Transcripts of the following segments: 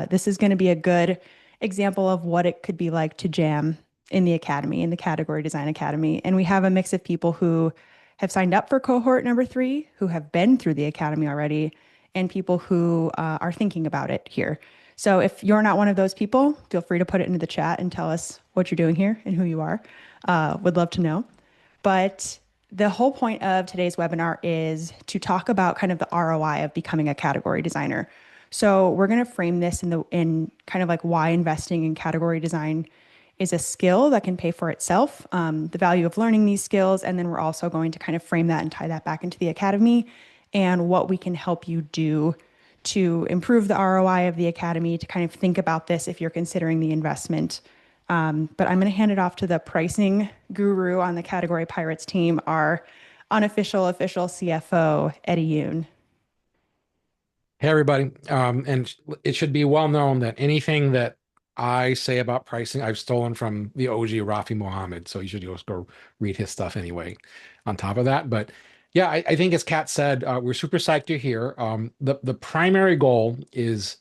This is going to be a good example of what it could be like to jam in the academy, in the Category Design Academy. And we have a mix of people who have signed up for cohort number 3, who have been through the academy already, and people who are thinking about it here. So if you're not one of those people, feel free to put it into the chat and tell us what you're doing here and who you are. Would love to know. But the whole point of today's webinar is to talk about kind of the ROI of becoming a category designer. So we're going to frame this in kind of like why investing in category design is a skill that can pay for itself, the value of learning these skills, and then we're also going to kind of frame that and tie that back into the academy and what we can help you do to improve the ROI of the academy, to kind of think about this if you're considering the investment. But I'm going to hand it off to the pricing guru on the Category Pirates team, our unofficial official CFO, Eddie Yoon. Hey, everybody. And it should be well known that anything that I say about pricing, I've stolen from the OG Rafi Mohammed. So you should just go read his stuff anyway on top of that. But yeah, I think as Kat said, we're super psyched you're here. The primary goal is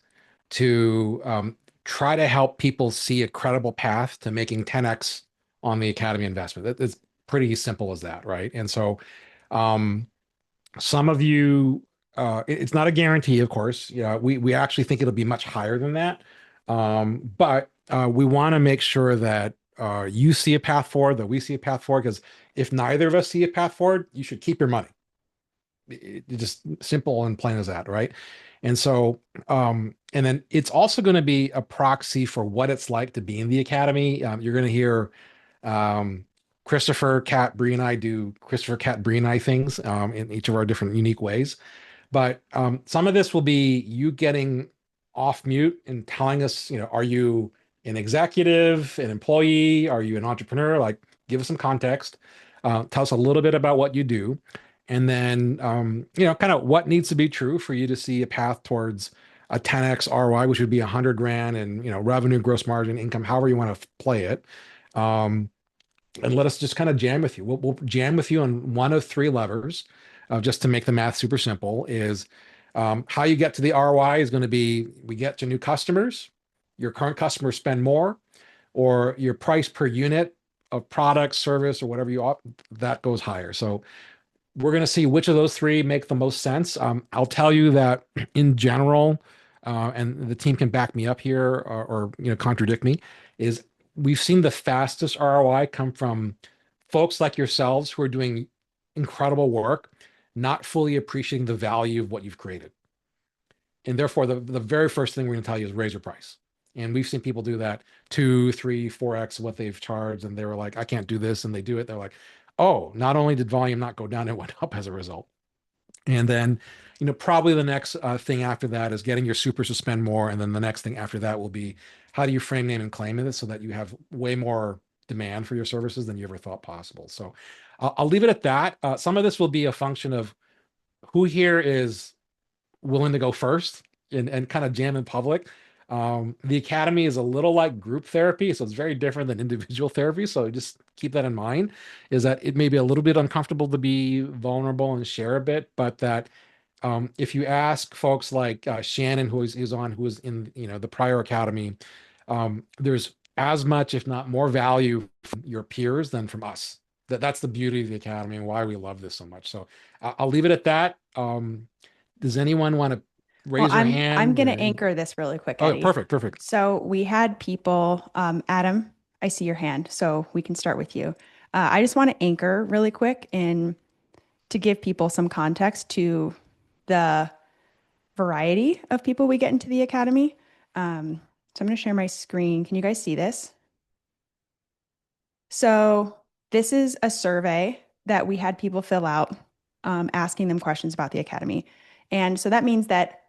to try to help people see a credible path to making 10x on the Academy investment. It's pretty simple as that, right? And so um, some of you, it's not a guarantee, of course. Yeah, we actually think it'll be much higher than that. But we want to make sure that you see a path forward, that we see a path forward, because if neither of us see a path forward, you should keep your money. It's just simple and plain as that, right? And so, and then it's also going to be a proxy for what it's like to be in the academy. You're going to hear um, Christopher, Kat, Bree, and I do Christopher, Kat, Bree, and I things in each of our different unique ways. But some of this will be you getting off mute and telling us, are you an executive, an employee? Are you an entrepreneur? Like, give us some context. Tell us a little bit about what you do. And then, kind of what needs to be true for you to see a path towards a 10x ROI, which would be 100 grand and, revenue, gross margin, income, however you want to play it. Um, and let us just kind of jam with you. We'll jam with you on one of 3 levers, just to make the math super simple. Is how you get to the ROI is going to be we get to new customers, your current customers spend more, or your price per unit of product, service, or whatever you opt, that goes higher. So we're going to see which of those 3 make the most sense. I'll tell you that in general, and the team can back me up here or contradict me, is we've seen the fastest ROI come from folks like yourselves who are doing incredible work, not fully appreciating the value of what you've created. And therefore, the very first thing we're going to tell you is raise your price. And we've seen people do that 2, 3, 4x what they've charged. And they were like, I can't do this. And they do it. They're like, oh, not only did volume not go down, it went up as a result. And then, probably the next thing after that is getting your supers to spend more. And then the next thing after that will be how do you frame, name, and claim it so that you have way more demand for your services than you ever thought possible. So I'll leave it at that. Some of this will be a function of who here is willing to go first and kind of jam in public. The academy is a little like group therapy, so it's very different than individual therapy. So just keep that in mind, is that it may be a little bit uncomfortable to be vulnerable and share a bit, but that if you ask folks like Shannon, who is on, who was in the prior academy, there's as much, if not more value from your peers than from us. That's the beauty of the academy and why we love this so much. So I'll leave it at that. Does anyone want to Well, raise their I'm hand? going to anchor this really quick, Oh, Eddie. perfect, perfect. So we had people, Adam, I see your hand, so we can start with you. I just want to anchor really quick in to give people some context to the variety of people we get into the academy. So I'm going to share my screen. Can you guys see this? So this is a survey that we had people fill out, asking them questions about the academy. And so that means that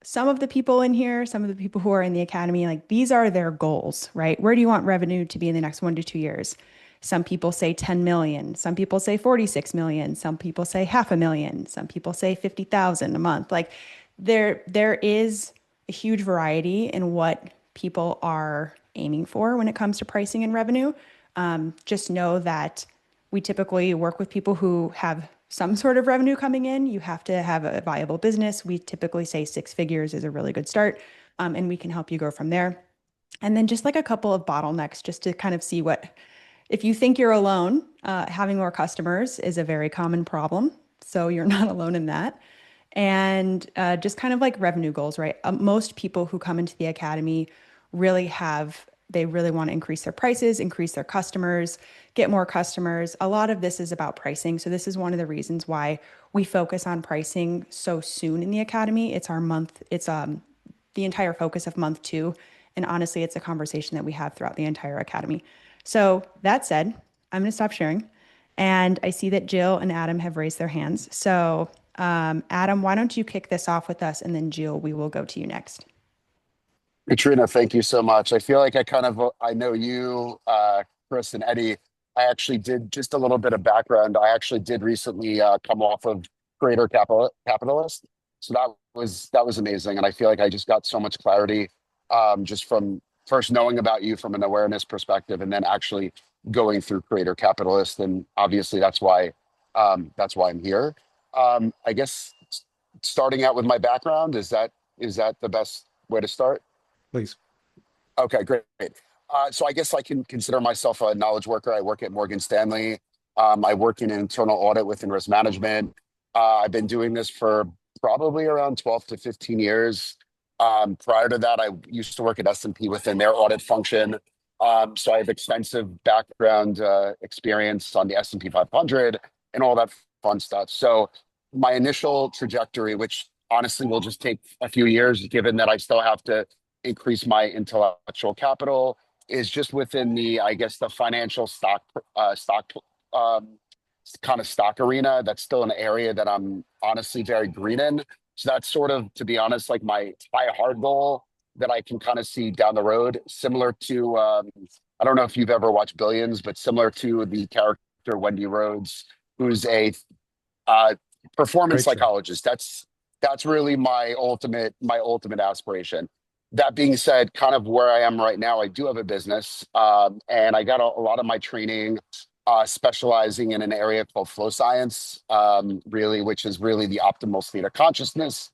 some of the people in here, some of the people who are in the academy, like these are their goals, right? Where do you want revenue to be in the next 1 to 2 years? Some people say 10 million, some people say 46 million, some people say 500,000, some people say 50,000 a month. Like there is a huge variety in what people are aiming for when it comes to pricing and revenue. Just know that we typically work with people who have some sort of revenue coming in. You have to have a viable business. We typically say 6 figures is a really good start. and we can help you go from there. And then just like a couple of bottlenecks, just to kind of see what, if you think you're alone, having more customers is a very common problem. So you're not alone in that. And just kind of like revenue goals, right? Most people who come into the academy really have, they really want to increase their prices, increase their customers, get more customers. A lot of this is about pricing. So this is one of the reasons why we focus on pricing so soon in the academy. It's our month, it's the entire focus of month two. And honestly, it's a conversation that we have throughout the entire academy. So that said, I'm going to stop sharing. And I see that Jill and Adam have raised their hands. So, Adam, why don't you kick this off with us? And then Jill, we will go to you next. Katrina, thank you so much. I feel like I know you, Chris and Eddie. I actually did just a little bit of background. I actually did recently come off of Capitalist, so that was amazing, and I feel like I just got so much clarity just from first knowing about you from an awareness perspective, and then actually going through Creator Capitalist, and obviously that's why I'm here. I guess starting out with my background, is that the best way to start? Please. Okay, great. So I guess I can consider myself a knowledge worker. I work at Morgan Stanley. I work in internal audit within risk management. I've been doing this for probably around 12 to 15 years. Prior to that, I used to work at S&P within their audit function. So I have extensive background experience on the S&P 500 and all that fun stuff. So my initial trajectory, which honestly will just take a few years, given that I still have to increase my intellectual capital, is just within the, I guess, the financial stock um, kind of stock arena. That's still an area that I'm honestly very green in. So that's sort of, to be honest, like my high hard goal that I can kind of see down the road, similar to, I don't know if you've ever watched Billions, but similar to the character Wendy Rhodes, who's a uh, performance Great show. psychologist. That's really my ultimate aspiration. That being said, kind of where I am right now, I do have a business, and I got a lot of my training specializing in an area called flow science, really, which is really the optimal state of consciousness.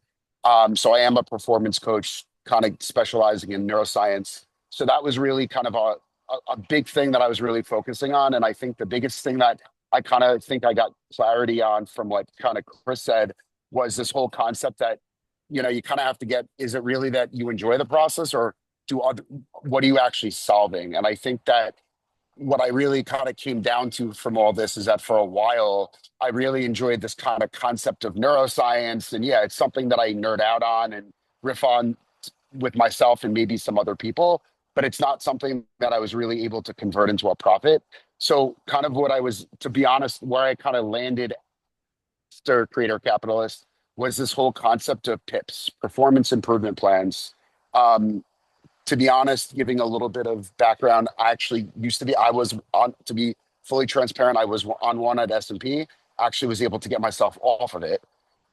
So I am a performance coach, kind of specializing in neuroscience. So that was really kind of a big thing that I was really focusing on. And I think the biggest thing that I kind of think I got clarity on from what kind of Chris said was this whole concept that, you kind of have to get, is it really that you enjoy the process, or what are you actually solving? And I think that what I really kind of came down to from all this is that for a while, I really enjoyed this kind of concept of neuroscience. And yeah, it's something that I nerd out on and riff on with myself and maybe some other people, but it's not something that I was really able to convert into a profit. So kind of what I was, to be honest, where I kind of landed after Creator Capitalist was this whole concept of PIPs, performance improvement plans. Um, to be honest, giving a little bit of background, I actually used to be, I was on, to be fully transparent, I was on one at S&P, actually was able to get myself off of it.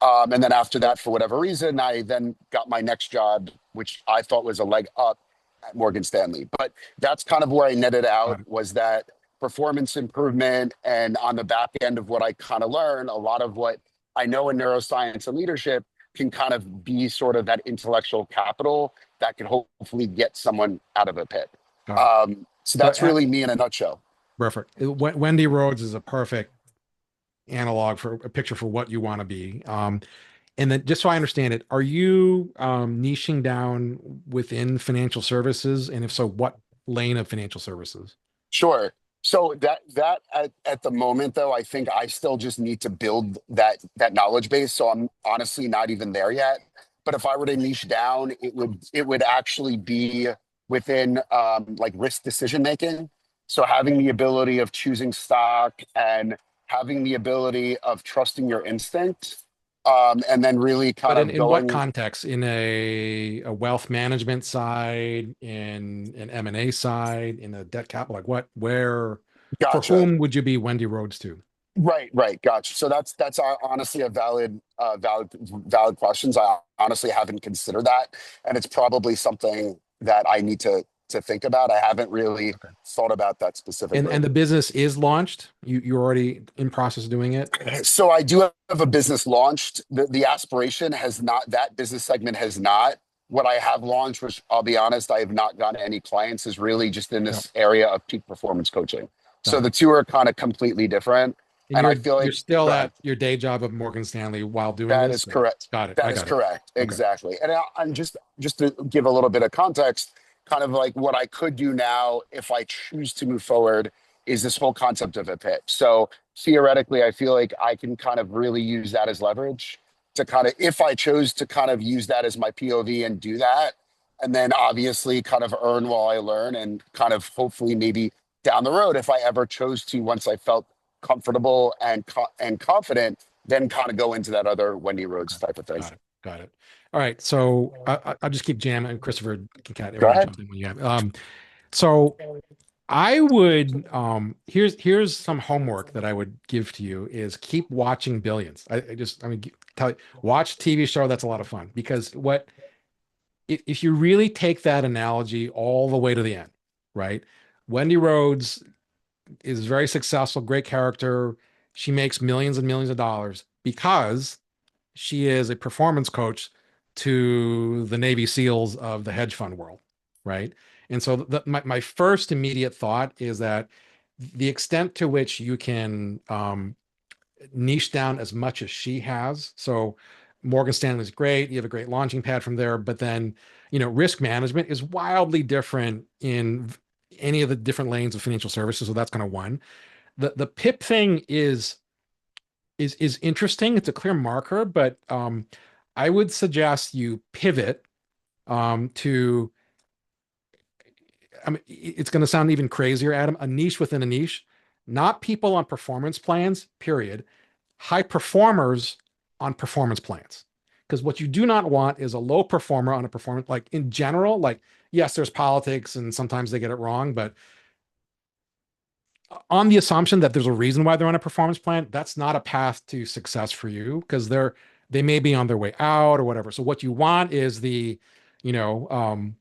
And then after that, for whatever reason, I then got my next job, which I thought was a leg up at Morgan Stanley. But that's kind of where I netted out, was that performance improvement. And on the back end of what I kind of learned, a lot of what I know in neuroscience and leadership can kind of be sort of that intellectual capital that can hopefully get someone out of a pit. Got it. So So, that's really me in a nutshell. perfect. Wendy Rhodes is a perfect analog for a picture for what you want to be. And then just so I understand it, are you niching down within financial services? And if so, what lane of financial services? Sure. So that at the moment though, I think I still just need to build that knowledge base. So I'm honestly not even there yet. But if I were to niche down, it would actually be within like risk decision making. So having the ability of choosing stock and having the ability of trusting your instinct, and then really But kind of in what going. context? In a wealth management side, in an M&A side, in a debt capital, like for Gotcha. whom would you be Wendy Rhodes to? Right. Gotcha. So that's honestly a valid questions. I honestly haven't considered that, and it's probably something that I need to think about. I haven't really Okay. thought about that And specifically. the business is launched. You're already in process of doing it. So I do have a business launched. The aspiration has not, that business segment has not. What I have launched, which I'll be honest, I have not gotten any clients, is really just in Yep. this area of peak performance coaching. So Got the it. two are kind of completely different. And And I you're feel you're like, still go ahead. at your day job of Morgan Stanley while doing That this. is correct. Got it. That I is got it. correct. Okay. Exactly. And I'm just to give a little bit of context, kind of like what I could do now if I choose to move forward is this whole concept of a PIP. So theoretically, I feel like I can kind of really use that as leverage to kind of, if I chose to kind of use that as my POV and do that, and then obviously kind of earn while I learn and kind of hopefully maybe down the road, if I ever chose to, once I felt comfortable and and confident, then kind of go into that other Wendy Rhodes Okay. type of thing. Got it. Got it. All right. So I'll just keep jamming. And Christopher, Cat, Go everyone ahead. jump in when you have. So I would here's some homework that I would give to you is keep watching Billions. I mean tell you, watch a TV show that's a lot of fun because what if you really take that analogy all the way to the end, right? Wendy Rhodes is very successful, great character. She makes millions and millions of dollars because she is a performance coach to the Navy SEALs of the hedge fund world, right? And so my first immediate thought is that the extent to which you can niche down as much as she has. So Morgan Stanley is great. You have a great launching pad from there, but then, risk management is wildly different in any of the different lanes of financial services. So that's kind of one. The PIP thing is interesting. It's a clear marker, but I would suggest you pivot to. I mean, it's going to sound even crazier, Adam. A niche within a niche, not people on performance plans. Period. High performers on performance plans. Because what you do not want is a low performer on a performance. Like in general, like yes, there's politics and sometimes they get it wrong, but on the assumption that there's a reason why they're on a performance plan, that's not a path to success for you because they may be on their way out or whatever. So what you want is you know,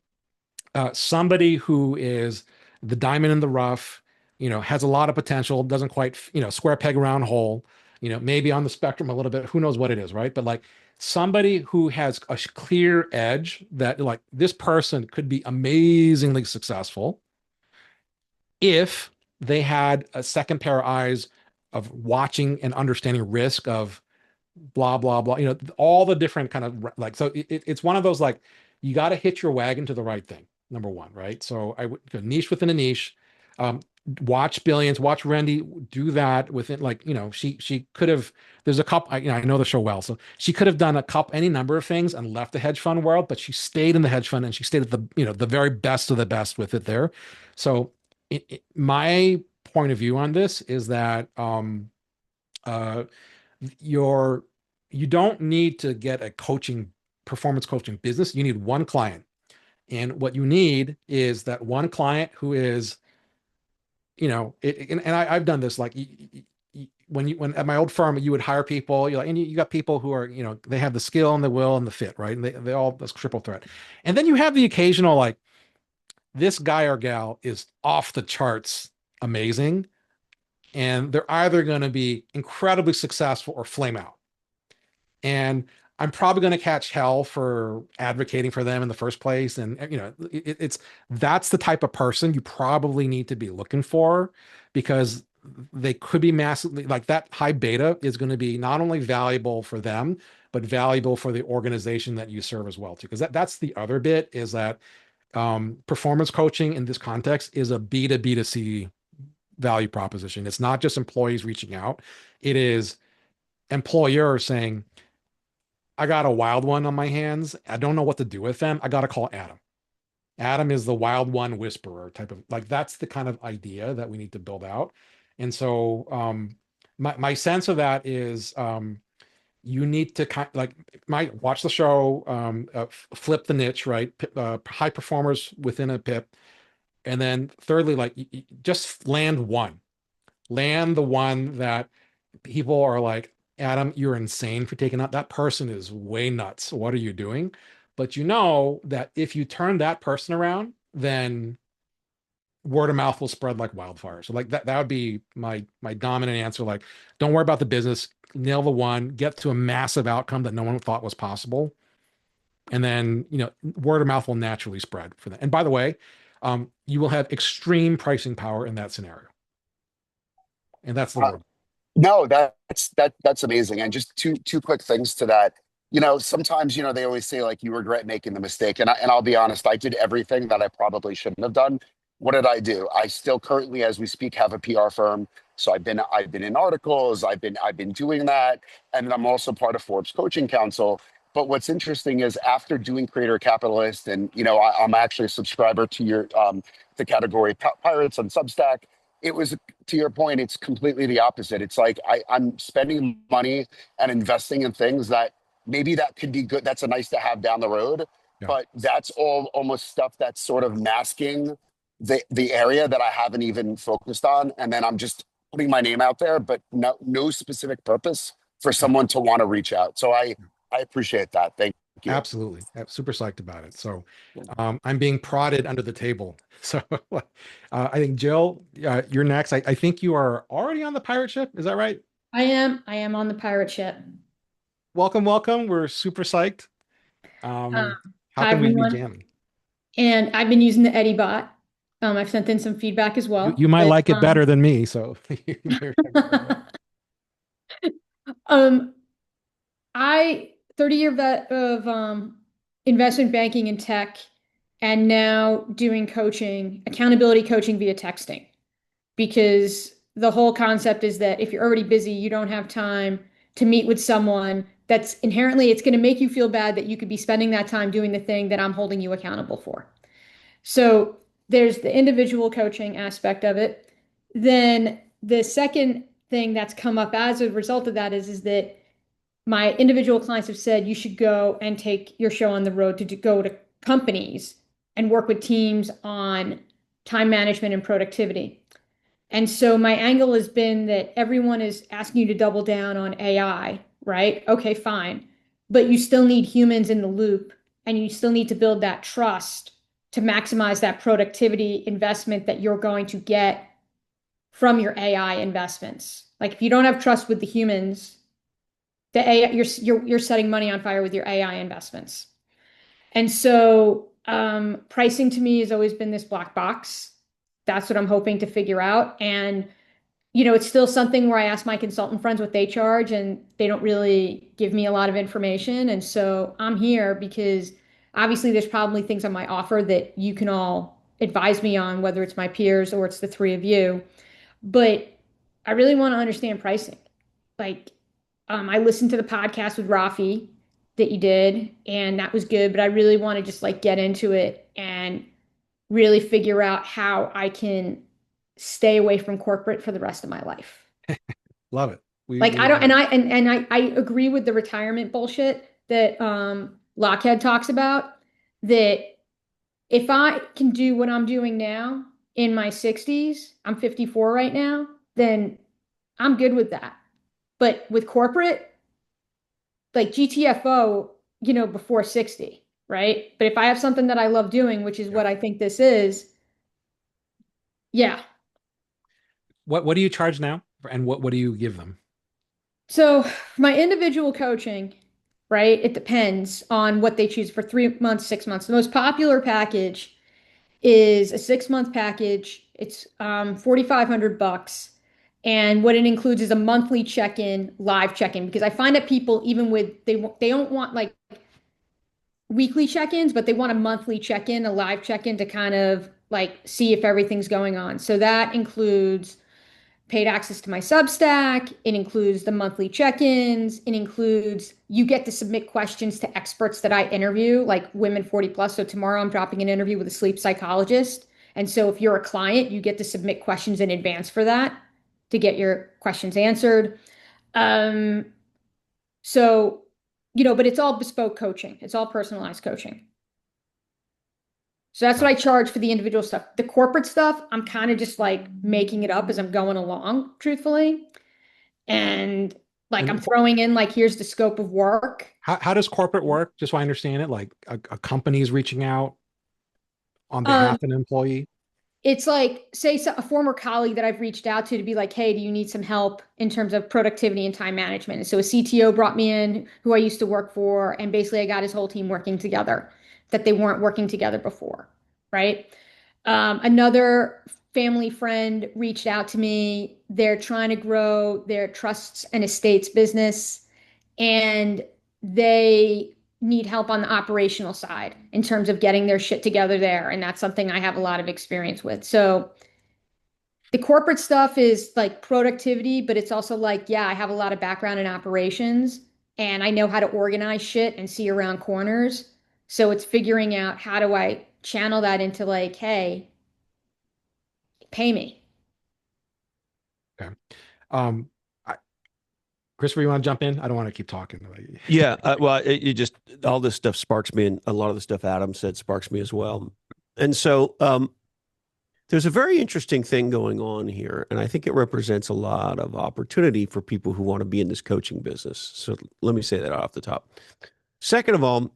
somebody who is the diamond in the rough, has a lot of potential, doesn't quite, square peg round hole, maybe on the spectrum a little bit, who knows what it is, right? But like somebody who has a clear edge that like this person could be amazingly successful if they had a second pair of eyes of watching and understanding risk of blah blah blah, all the different kind of like so it's one of those like you got to hit your wagon to the right thing, number one, right? So I would niche within a niche. um Watch Billions, watch Randy do that within like she could have, there's a couple I know the show well, so she could have done a couple any number of things and left the hedge fund world, but she stayed in the hedge fund and she stayed at the the very best of the best with it there. So my point of view on this is that uh your you don't need to get a performance coaching business. You need one client. And what you need is that one client who is, and I've done this like when at my old firm, you would hire people, and you got people who are, they have the skill and the will and the fit, right? And they all this triple threat. And then you have the occasional, like this guy or gal is off the charts amazing. And they're either going to be incredibly successful or flame out. And I'm probably going to catch hell for advocating for them in the first place. And it's that's the type of person you probably need to be looking for because they could be massively like that high beta is going to be not only valuable for them, but valuable for the organization that you serve as well too. Because that's the other bit is that performance coaching in this context is a B to B to C value proposition. It's not just employees reaching out. It is employers saying, I got a wild one on my hands. I don't know what to do with them. I got to call Adam. Adam is the wild one whisperer type of like that's the kind of idea that we need to build out. And so my sense of that is you need to kind like watch the show, flip the niche, right? High performers within a PIP. And then thirdly, like just land the one that people are like, Adam, you're insane for taking out that person is way nuts. What are you doing? But you know that if you turn that person around, then word of mouth will spread like wildfire. So like that would be my dominant answer. Like, don't worry about the business, nail the one, get to a massive outcome that no one thought was possible. And then, word of mouth will naturally spread for that. And by the way, you will have extreme pricing power in that scenario. And that's the Uh, word. No, that's amazing. And just two quick things to that. Sometimes they always say like you regret making the mistake, and I'll be honest, I did everything that I probably shouldn't have done. What did I do? I still currently, as we speak, have a PR firm. So I've been in articles. I've been doing that, and I'm also part of Forbes Coaching Council. But what's interesting is after doing Creator Capitalist, and I'm actually a subscriber to your the category Pirates on Substack. It was, to your point, it's completely the opposite. It's like I'm spending money and investing in things that maybe that could be good. That's a nice to have down the road, Yeah. but that's all almost stuff that's sort of masking the area that I haven't even focused on. And then I'm just putting my name out there, but no specific purpose for Yeah. someone to want to reach out. So I appreciate that. Thank you. Absolutely. I'm super psyched about it. So I'm being prodded under the table. So I think Jill, you're next. I think you are already on the pirate ship. Is that right? I am. I am on the pirate ship. Welcome, welcome. We're super psyched. Um, How Hi can we be everyone. jamming? And I've been using the Eddie bot. I've sent in some feedback as You well. might But like it better than me. So you better check it out. um, I 30-year vet of investment banking and tech, and now doing coaching, accountability coaching via texting. Because the whole concept is that if you're already busy, you don't have time to meet with someone that's inherently, it's going to make you feel bad that you could be spending that time doing the thing that I'm holding you accountable for. So there's the individual coaching aspect of it. Then the second thing that's come up as a result of that is that my individual clients have said you should go and take your show on the road to go to companies and work with teams on time management and productivity. And so my angle has been that everyone is asking you to double down on AI, right? Okay, fine. But you still need humans in the loop, and you still need to build that trust to maximize that productivity investment that you're going to get from your AI investments. Like if you don't have trust with the humans, the AI, you're setting money on fire with your AI investments. And so pricing to me has always been this black box. That's what I'm hoping to figure out. And it's still something where I ask my consultant friends what they charge, and they don't really give me a lot of information. And so I'm here because obviously there's probably things on my offer that you can all advise me on, whether it's my peers or it's the three of you. But I really want to understand pricing. Like, I listened to the podcast with Rafi that you did, and that was good. But I really want to just like get into it and really figure out how I can stay away from corporate for the rest of my life. Love it. Like We I don't, love it. and I agree with the retirement bullshit that Lockhead talks about. That if I can do what I'm doing now in my 60s, I'm 54 right now, then I'm good with that. But with corporate, like GTFO, before 60, right? But if I have something that I love doing, which is Yeah. what I think this is, yeah. What do you charge now? And what do you give them? So my individual coaching, right? It depends on what they choose for 3 months, 6 months. The most popular package is a 6 month package. It's 4,500 bucks. And what it includes is a monthly check-in, live check-in, because I find that people, even with they don't want like weekly check-ins, but they want a monthly check-in, a live check-in to kind of like see if everything's going on. So that includes paid access to my Substack. It includes the monthly check-ins. It includes you get to submit questions to experts that I interview, like women 40 plus. So tomorrow I'm dropping an interview with a sleep psychologist. And so if you're a client, you get to submit questions in advance for that to get your questions answered. Um, so, but it's all bespoke coaching. It's all personalized coaching. So that's what Got I it. charge for the individual stuff. The corporate stuff, I'm kind of just like making it up as I'm going along, truthfully. And like I'm And throwing in like here's the scope of work. how does corporate work? Just so I understand it, like a company is reaching out on behalf Um, of an employee. it's like, say, a former colleague that I've reached out to be like, hey, do you need some help in terms of productivity and time management? And so a CTO brought me in who I used to work for, and basically I got his whole team working together that they weren't working together before, right? Another family friend reached out to me. They're trying to grow their trusts and estates business, and they need help on the operational side in terms of getting their shit together there. And that's something I have a lot of experience with. So the corporate stuff is like productivity, but it's also like, yeah, I have a lot of background in operations and I know how to organize shit and see around corners. So it's figuring out how do I channel that into like, hey, pay me. Okay. Um, I, Christopher, you want to jump in? I don't want to keep talking. Yeah, well, you just all this stuff sparks me, and a lot of the stuff Adam said sparks me as well. And so, there's a very interesting thing going on here, and I think it represents a lot of opportunity for people who want to be in this coaching business. So let me say that off the top. Second of all,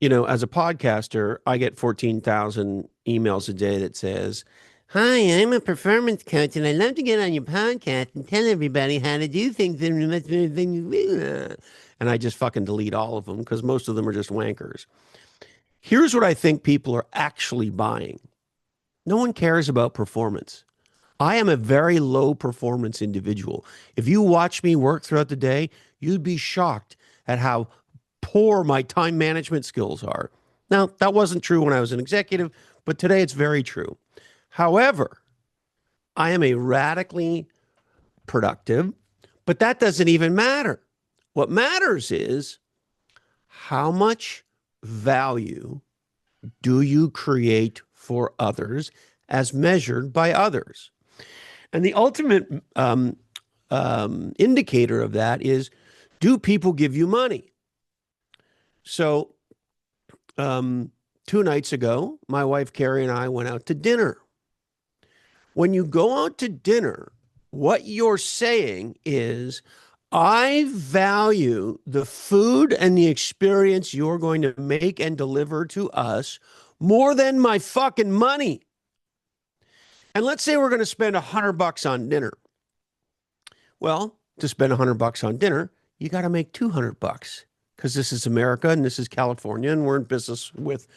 as a podcaster, I get 14,000 emails a day that says, "Hi, I'm a performance coach, and I'd love to get on your podcast and tell everybody how to do things." And I just fucking delete all of them because most of them are just wankers. Here's what I think people are actually buying. No one cares about performance. I am a very low performance individual. If you watch me work throughout the day, you'd be shocked at how poor my time management skills are. Now, that wasn't true when I was an executive, but today it's very true. However, I am a radically productive, but that doesn't even matter. What matters is how much value do you create for others as measured by others? And the ultimate indicator of that is, do people give you money? So 2 nights ago, my wife Carrie and I went out to dinner. When you go out to dinner, what you're saying is, I value the food and the experience you're going to make and deliver to us more than my fucking money. And let's say we're going to spend $100 on dinner. Well, to spend $100 on dinner, you got to make $200 because this is America and this is California and we're in business with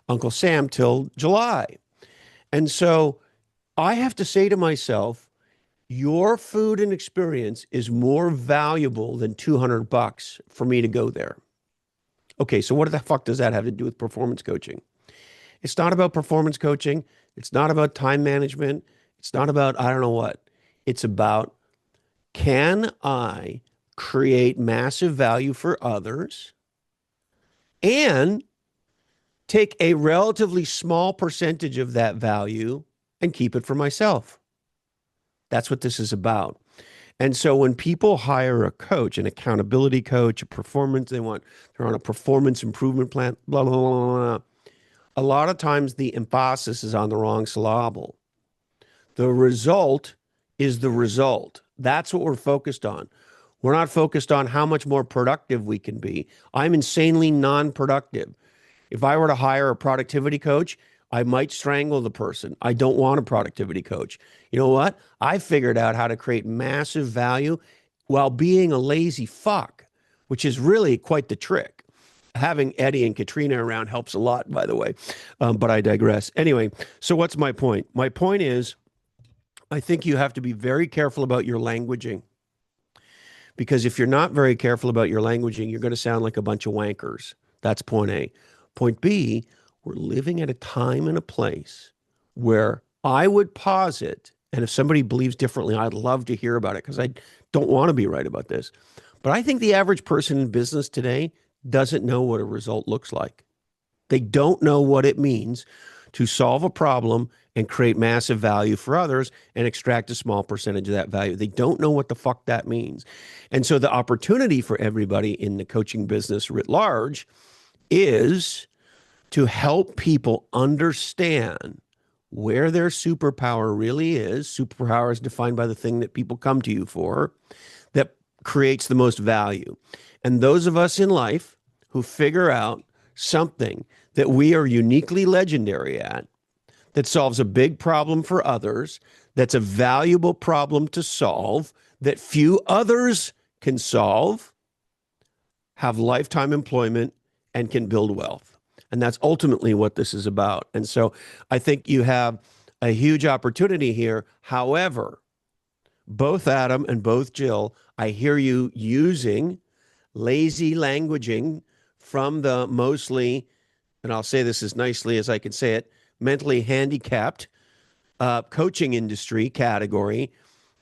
Uncle Sam till July. And so I have to say to myself, your food and experience is more valuable than $200 for me to go there. Okay, so what the fuck does that have to do with performance coaching? It's not about performance coaching. It's not about time management. It's not about, I don't know what. It's about, can I create massive value for others and take a relatively small percentage of that value and keep it for myself? That's what this is about. And so when people hire a coach, an accountability coach, a performance, they're on a performance improvement plan, blah, blah, blah, blah, blah. A lot of times the emphasis is on the wrong syllable. The result is the result. That's what we're focused on. We're not focused on how much more productive we can be. I'm insanely non-productive. If I were to hire a productivity coach, I might strangle the person. I don't want a productivity coach. You know what? I figured out how to create massive value while being a lazy fuck, which is really quite the trick. Having Eddie and Katrina around helps a lot, by the way, but I digress. Anyway, so what's my point? My point is, I think you have to be very careful about your languaging, because if you're not very careful about your languaging, you're going to sound like a bunch of wankers. That's point A. Point B, we're living at a time and a place where I would posit, and if somebody believes differently, I'd love to hear about it because I don't want to be right about this. But I think the average person in business today doesn't know what a result looks like. They don't know what it means to solve a problem and create massive value for others and extract a small percentage of that value. They don't know what the fuck that means. And so the opportunity for everybody in the coaching business writ large is to help people understand where their superpower really is. Superpower is defined by the thing that people come to you for that creates the most value. And those of us in life who figure out something that we are uniquely legendary at, that solves a big problem for others, that's a valuable problem to solve, that few others can solve, have lifetime employment, and can build wealth. And that's ultimately what this is about. And so I think you have a huge opportunity here. However, both Adam and both Jill, I hear you using lazy languaging from the mostly, and I'll say this as nicely as I can say it, mentally handicapped coaching industry category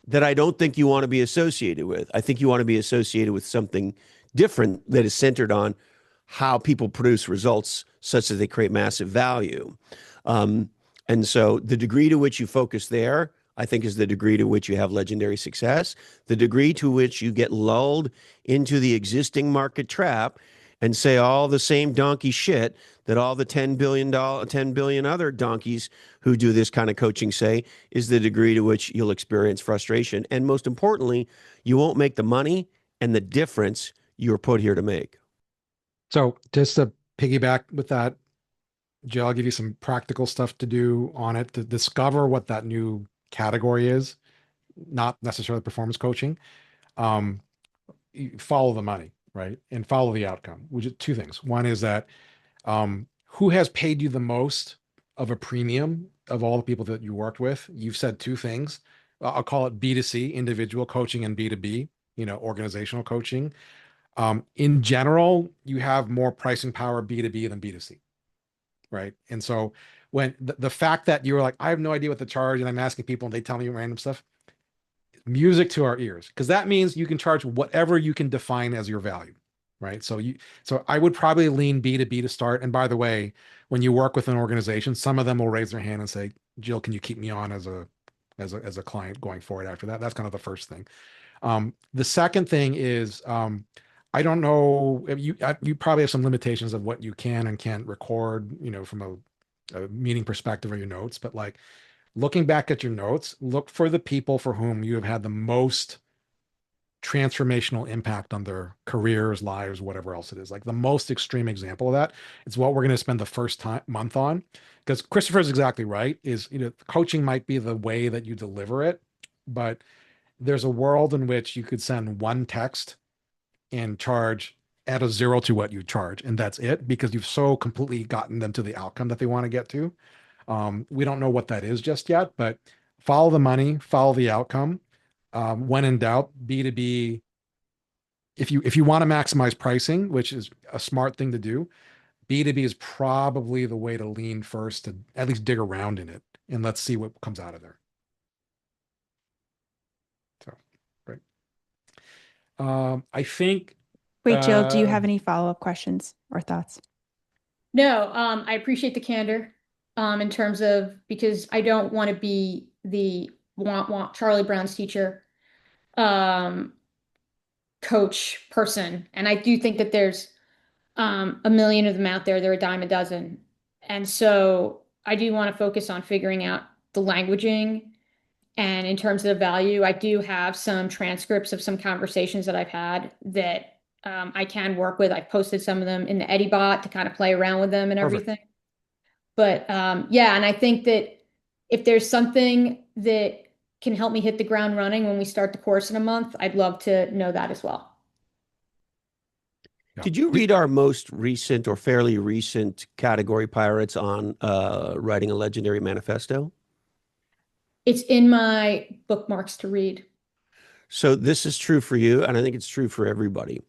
that I don't think you want to be associated with. I think you want to be associated with something different that is centered on how people produce results such that they create massive value. And so the degree to which you focus there, I think, is the degree to which you have legendary success. The degree to which you get lulled into the existing market trap and say all the same donkey shit that all the $10 billion other donkeys who do this kind of coaching say, is the degree to which you'll experience frustration. And most importantly, you won't make the money and the difference you're put here to make. So just to piggyback with that, Jill, I'll give you some practical stuff to do on it to discover what that new category is, not necessarily performance coaching. You follow the money, right? And follow the outcome, which is two things. One is that who has paid you the most of a premium of all the people that you worked with? You've said two things. I'll call it B2C, individual coaching, and B2B, organizational coaching. In general, you have more pricing power B2B than B2C, right? And so when the fact that you were like, I have no idea what to charge, and I'm asking people and they tell me random stuff, music to our ears, because that means you can charge whatever you can define as your value, right? So I would probably lean B2B to start. And by the way, when you work with an organization, some of them will raise their hand and say, Jill, can you keep me on as a client going forward after that? That's kind of the first thing. The second thing is, I don't know, you probably have some limitations of what you can and can't record, from a meeting perspective or your notes, but like looking back at your notes, look for the people for whom you have had the most transformational impact on their careers, lives, whatever else it is. Like the most extreme example of that, it's what we're going to spend the first month on. Because Christopher is exactly right, is, coaching might be the way that you deliver it, but there's a world in which you could send one text and charge add a zero to what you charge, and that's it, because you've so completely gotten them to the outcome that they want to get to. We don't know what that is just yet, but follow the money, follow the outcome. When in doubt, B2B, if you want to maximize pricing, which is a smart thing to do, B2B is probably the way to lean first, to at least dig around in it, and let's see what comes out of there. So, great. I think. Wait, Jill, do you have any follow-up questions or thoughts? No, I appreciate the candor in terms of, because I don't want to be the want Charlie Brown's teacher coach person. And I do think that there's a million of them out there. They're a dime a dozen. And so I do want to focus on figuring out the languaging. And in terms of the value, I do have some transcripts of some conversations that I've had that I can work with. I've posted some of them in the EddieBot to kind of play around with them and Perfect. everything. But yeah, and I think that if there's something that can help me hit the ground running when we start the course in a month, I'd love to know that as well. Yeah. Did you read our most recent or fairly recent category pirates on writing a legendary manifesto? It's in my bookmarks to read. So this is true for you, and I think it's true for everybody.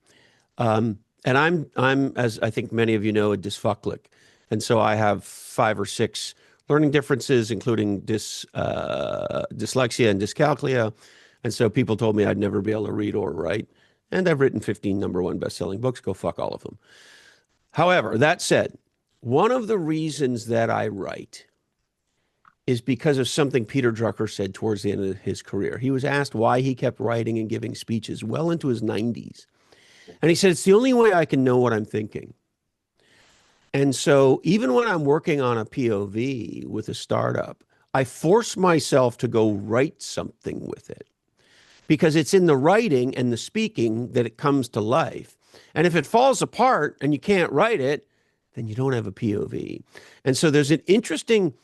And I'm, as I think many of you know, a dysphoclic. And so I have 5 or 6 learning differences, including dyslexia and dyscalculia. And so people told me I'd never be able to read or write. And I've written 15 #1 best-selling books. Go fuck all of them. However, that said, one of the reasons that I write is because of something Peter Drucker said towards the end of his career. He was asked why he kept writing and giving speeches well into his 90s. And he said, it's the only way I can know what I'm thinking. And so even when I'm working on a POV with a startup, I force myself to go write something with it, because it's in the writing and the speaking that it comes to life. And if it falls apart and you can't write it, then you don't have a POV. And so there's an interesting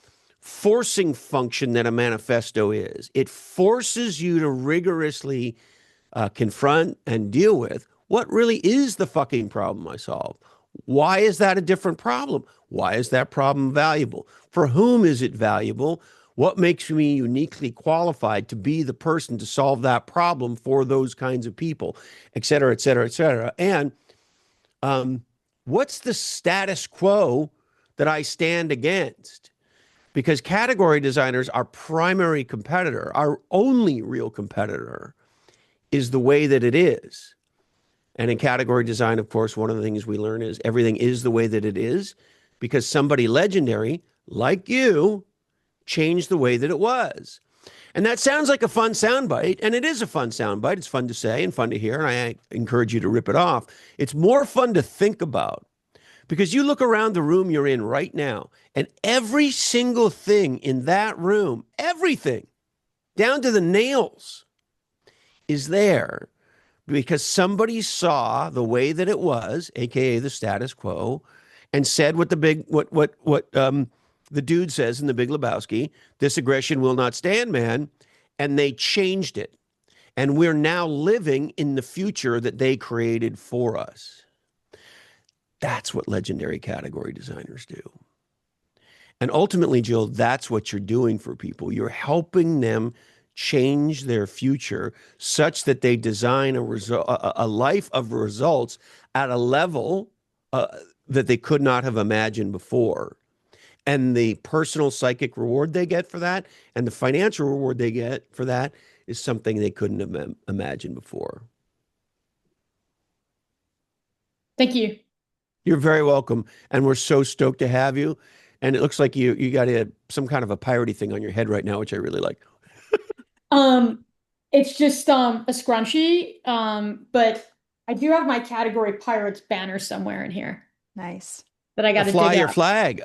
forcing function that a manifesto is. It forces you to rigorously confront and deal with what really is the fucking problem I solve. Why is that a different problem? Why is that problem valuable? For whom is it valuable? What makes me uniquely qualified to be the person to solve that problem for those kinds of people, et cetera, et cetera, et cetera. And what's the status quo that I stand against? Because category designers, our primary competitor, our only real competitor, is the way that it is. And in category design, of course, one of the things we learn is everything is the way that it is because somebody legendary like you changed the way that it was. And that sounds like a fun soundbite, and it is a fun soundbite. It's fun to say and fun to hear, and I encourage you to rip it off. It's more fun to think about because you look around the room you're in right now, and every single thing in that room, everything, down to the nails, is there because somebody saw the way that it was, aka the status quo, and said what the dude says in The Big Lebowski, this aggression will not stand, man, and they changed it. And we're now living in the future that they created for us. That's what legendary category designers do. And ultimately, Jill, that's what you're doing for people. You're helping them change their future such that they design a life of results at a level that they could not have imagined before. And the personal psychic reward they get for that and the financial reward they get for that is something they couldn't have imagined before. Thank you. You're very welcome. And we're so stoked to have you. And it looks like you got some kind of a piratey thing on your head right now, which I really like. It's just a scrunchie. But I do have my category pirates banner somewhere in here Nice. that I got to Fly dig your up. flag.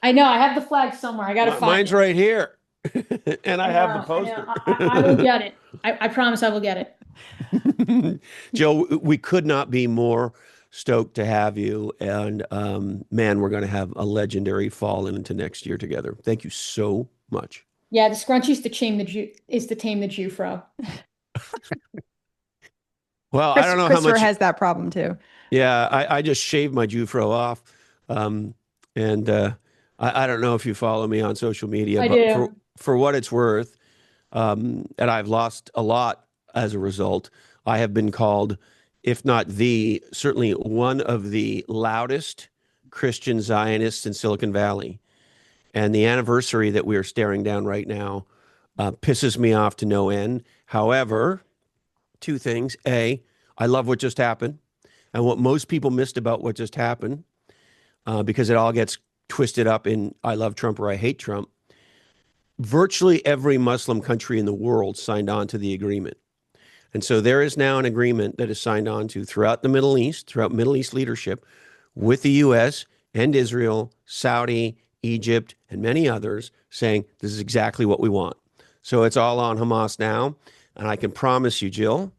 I know I have the flag somewhere. I got to find mine's it. right here. And I have the know. poster. I will get it. I promise I will get it. Joe, we could not be more stoked to have you. And man, we're going to have a legendary fall into next year together. Thank you so much. Yeah, the scrunchie is to tame the Jufro. Well, I don't know how Christopher much has that problem too. Yeah, I just shaved my Jufro off. And I don't know if you follow me on social media, I but do. for what it's worth, and I've lost a lot as a result, I have been called, if not certainly one of the loudest Christian Zionists in Silicon Valley. And the anniversary that we are staring down right now pisses me off to no end. However, two things. A, I love what just happened. And what most people missed about what just happened, because it all gets twisted up in I love Trump or I hate Trump, virtually every Muslim country in the world signed on to the agreement. And so there is now an agreement that is signed on to throughout Middle East leadership with the U.S. and Israel, Saudi, Egypt, and many others saying this is exactly what we want. So it's all on Hamas now. And I can promise you, Jill,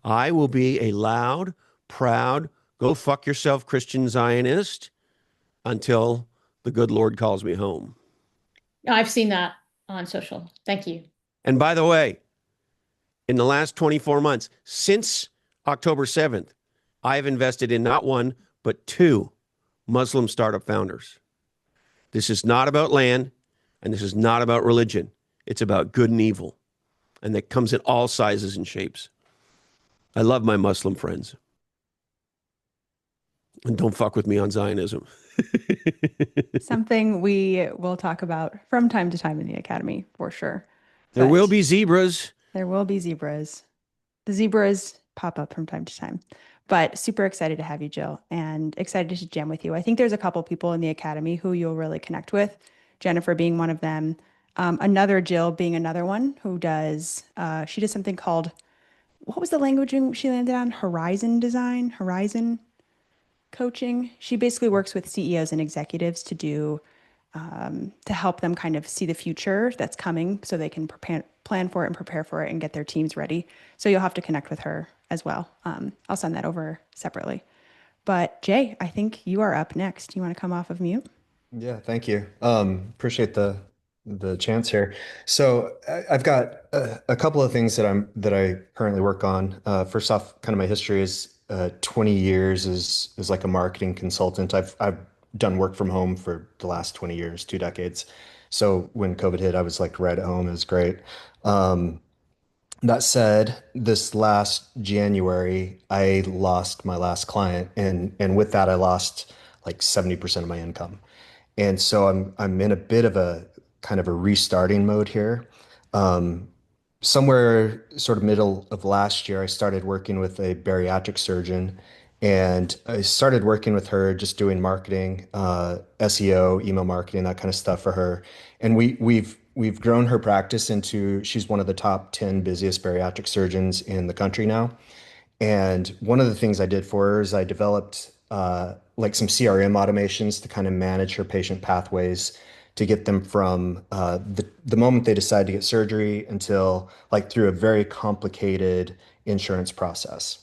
I will be a loud, proud, go fuck yourself Christian Zionist until the good Lord calls me home. I've seen that on social. Thank you. And by the way, in the last 24 months, since October 7th, I have invested in not one, but two Muslim startup founders. This is not about land, and this is not about religion. It's about good and evil, and that comes in all sizes and shapes. I love my Muslim friends. And don't fuck with me on Zionism. Something we will talk about from time to time in the Academy, for sure. There will be zebras. There will be zebras. The zebras pop up from time to time. But super excited to have you, Jill, and excited to jam with you. I think there's a couple people in the Academy who you'll really connect with, Jennifer being one of them. Another Jill being another one who she does something called, what was the language she landed on? Horizon design, horizon coaching. She basically works with CEOs and executives to help them kind of see the future that's coming so they can plan for it and prepare for it and get their teams ready. So you'll have to connect with her as well. I'll send that over separately. But Jay, I think you are up next. You want to come off of mute? Yeah, thank you. Appreciate the the chance here. So I've got a couple of things that I currently work on. First off, kind of my history is 20 years is like a marketing consultant. I've done work from home for the last 20 years, 2 decades. So when COVID hit, I was like right at home. It was great. Um, that said, this last January, I lost my last client, and with that, I lost like 70% of my income. And so I'm in a bit of a kind of a restarting mode here. Um, Somewhere sort of middle of last year, I started working with a bariatric surgeon, and I started working with her just doing marketing, SEO, email marketing, that kind of stuff for her. And we've grown her practice into she's one of the top 10 busiest bariatric surgeons in the country now. And one of the things I did for her is I developed like some CRM automations to kind of manage her patient pathways to get them from the moment they decide to get surgery until like through a very complicated insurance process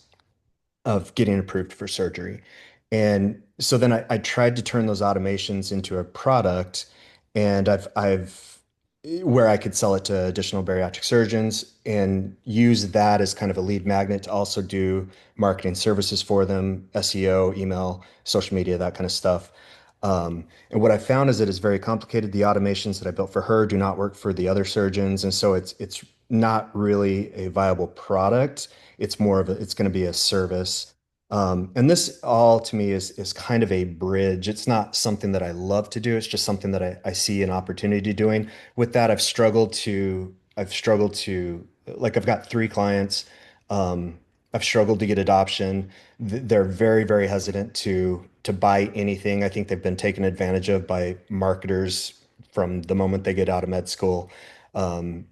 of getting approved for surgery. And so then I tried to turn those automations into a product, and I've where I could sell it to additional bariatric surgeons and use that as kind of a lead magnet to also do marketing services for them, SEO, email, social media, that kind of stuff. And what I found is it is very complicated. The automations that I built for her do not work for the other surgeons, and so it's not really a viable product. It's more of it's going to be a service. And this all to me is kind of a bridge. It's not something that I love to do. It's just something that I see an opportunity doing. With that, I've struggled to like I've got 3 clients. Um, I've struggled to get adoption. They're very, very hesitant to buy anything. I think they've been taken advantage of by marketers from the moment they get out of med school. Um,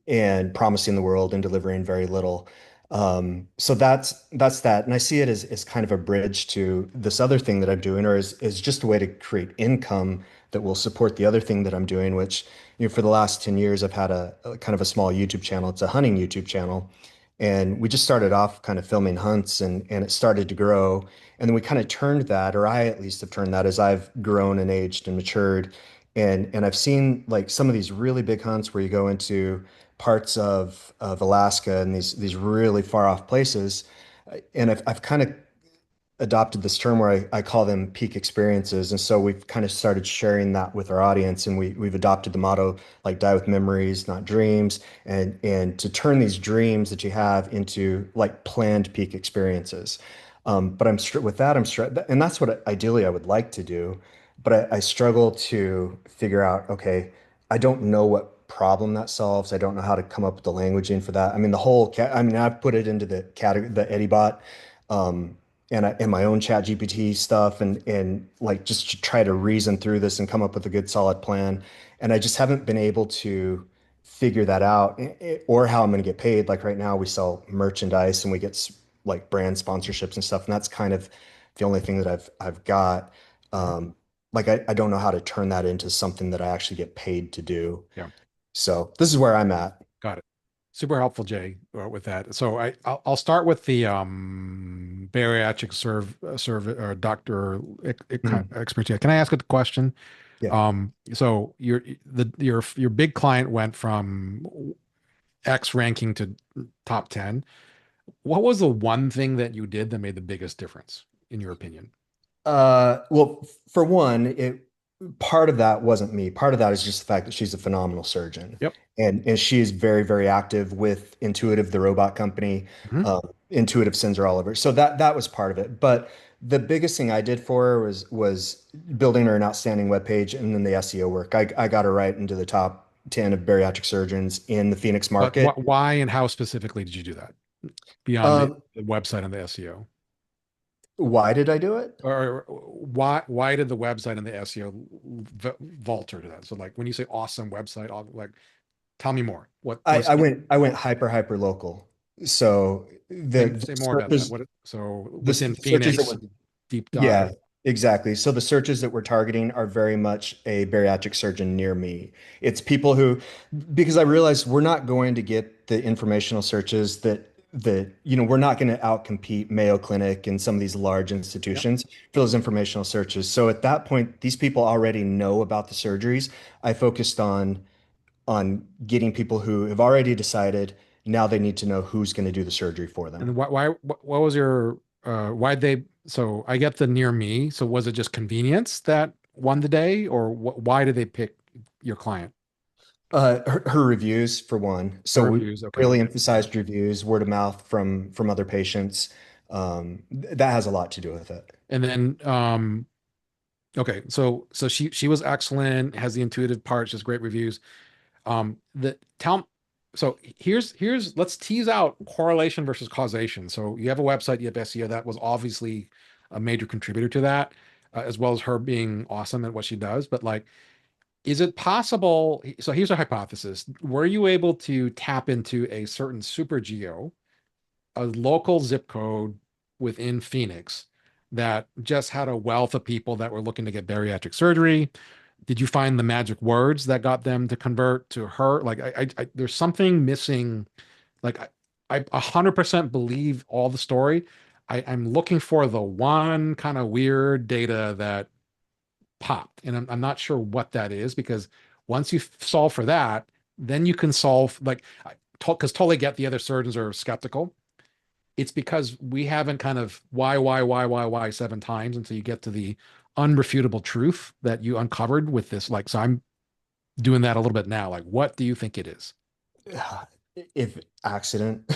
and promising the world and delivering very little. So that's that. And I see it as kind of a bridge to this other thing that I'm doing, or is just a way to create income that will support the other thing that I'm doing, which, for the last 10 years, I've had a kind of a small YouTube channel. It's a hunting YouTube channel. And we just started off kind of filming hunts and it started to grow. And then we kind of turned that, or I at least have turned that as I've grown and aged and matured. And I've seen like some of these really big hunts where you go into parts of Alaska and these really far off places. And I've kind of adopted this term where I call them peak experiences. And so we've kind of started sharing that with our audience. And we've adopted the motto like die with memories, not dreams. And to turn these dreams that you have into like planned peak experiences. But with that, and that's what ideally I would like to do. But I struggle to figure out, okay, I don't know what problem that solves. I don't know how to come up with the languaging for that. I mean, I mean, I've put it into the category, the EddieBot, um, and my own chat GPT stuff and like just to try to reason through this and come up with a good solid plan. And I just haven't been able to figure that out or how I'm going to get paid. Like right now we sell merchandise and we get like brand sponsorships and stuff. And that's kind of the only thing that I've got. Um, like I don't know how to turn that into something that I actually get paid to do. Yeah. So this is where I'm at. Got it. Super helpful, Jay, with that. So I'll start with the bariatric doctor Mhm. expertise. Can I ask a question? Yeah. So your big client went from X ranking to top 10. What was the one thing that you did that made the biggest difference, in your opinion? Well, for one, it part of that wasn't me. Part of that is just the fact that she's a phenomenal surgeon, Yep. and she is very, very active with Intuitive, the robot company. Mhm. Intuitive sends her all over, so that was part of it. But the biggest thing I did for her was building her an outstanding webpage, and then the SEO work. I got her right into the top 10 of bariatric surgeons in the Phoenix But market. why and how specifically did you do that beyond Um, the website and the SEO? why did I do it? Or why did the website and the SEO falter to that? So like when you say awesome website, like tell me more. I went hyper local. So the Say more about that. searches So the within searches that Phoenix, were deep yeah, dive. exactly. So the searches that we're targeting are very much a bariatric surgeon near me. It's people who, because I realized we're not going to get the informational searches that that, we're not going to outcompete Mayo Clinic and some of these large Yep. institutions for those informational searches. So at that point, these people already know about the surgeries. I focused on getting people who have already decided now they need to know who's going to do the surgery for them. And what was your, why'd they, so I get the near me. So was it just convenience that won the day, or why did they pick your client? Her reviews for one. The So we reviews. Okay. really Yeah. emphasized reviews, word of mouth from other patients. That has a lot to do with it. And then, okay. So she was excellent, has the intuitive parts, just great reviews. The tell so here's let's tease out correlation versus causation. So you have a website, you have SEO, that was obviously a major contributor to that, as well as her being awesome at what she does. But like, is it possible? So here's a hypothesis. Were you able to tap into a certain super geo, a local zip code within Phoenix that just had a wealth of people that were looking to get bariatric surgery? Did you find the magic words that got them to convert to her? Like, there's something missing. Like, I 100% believe all the story. I'm looking for the one kind of weird data that popped, and I'm not sure what that is, because once you solve for that, then you can solve, like, because totally get the other surgeons are skeptical. It's because we haven't kind of why 7 times until you get to the unrefutable truth that you uncovered with this. Like, so I'm doing that a little bit now. Like, what do you think it is? If accident,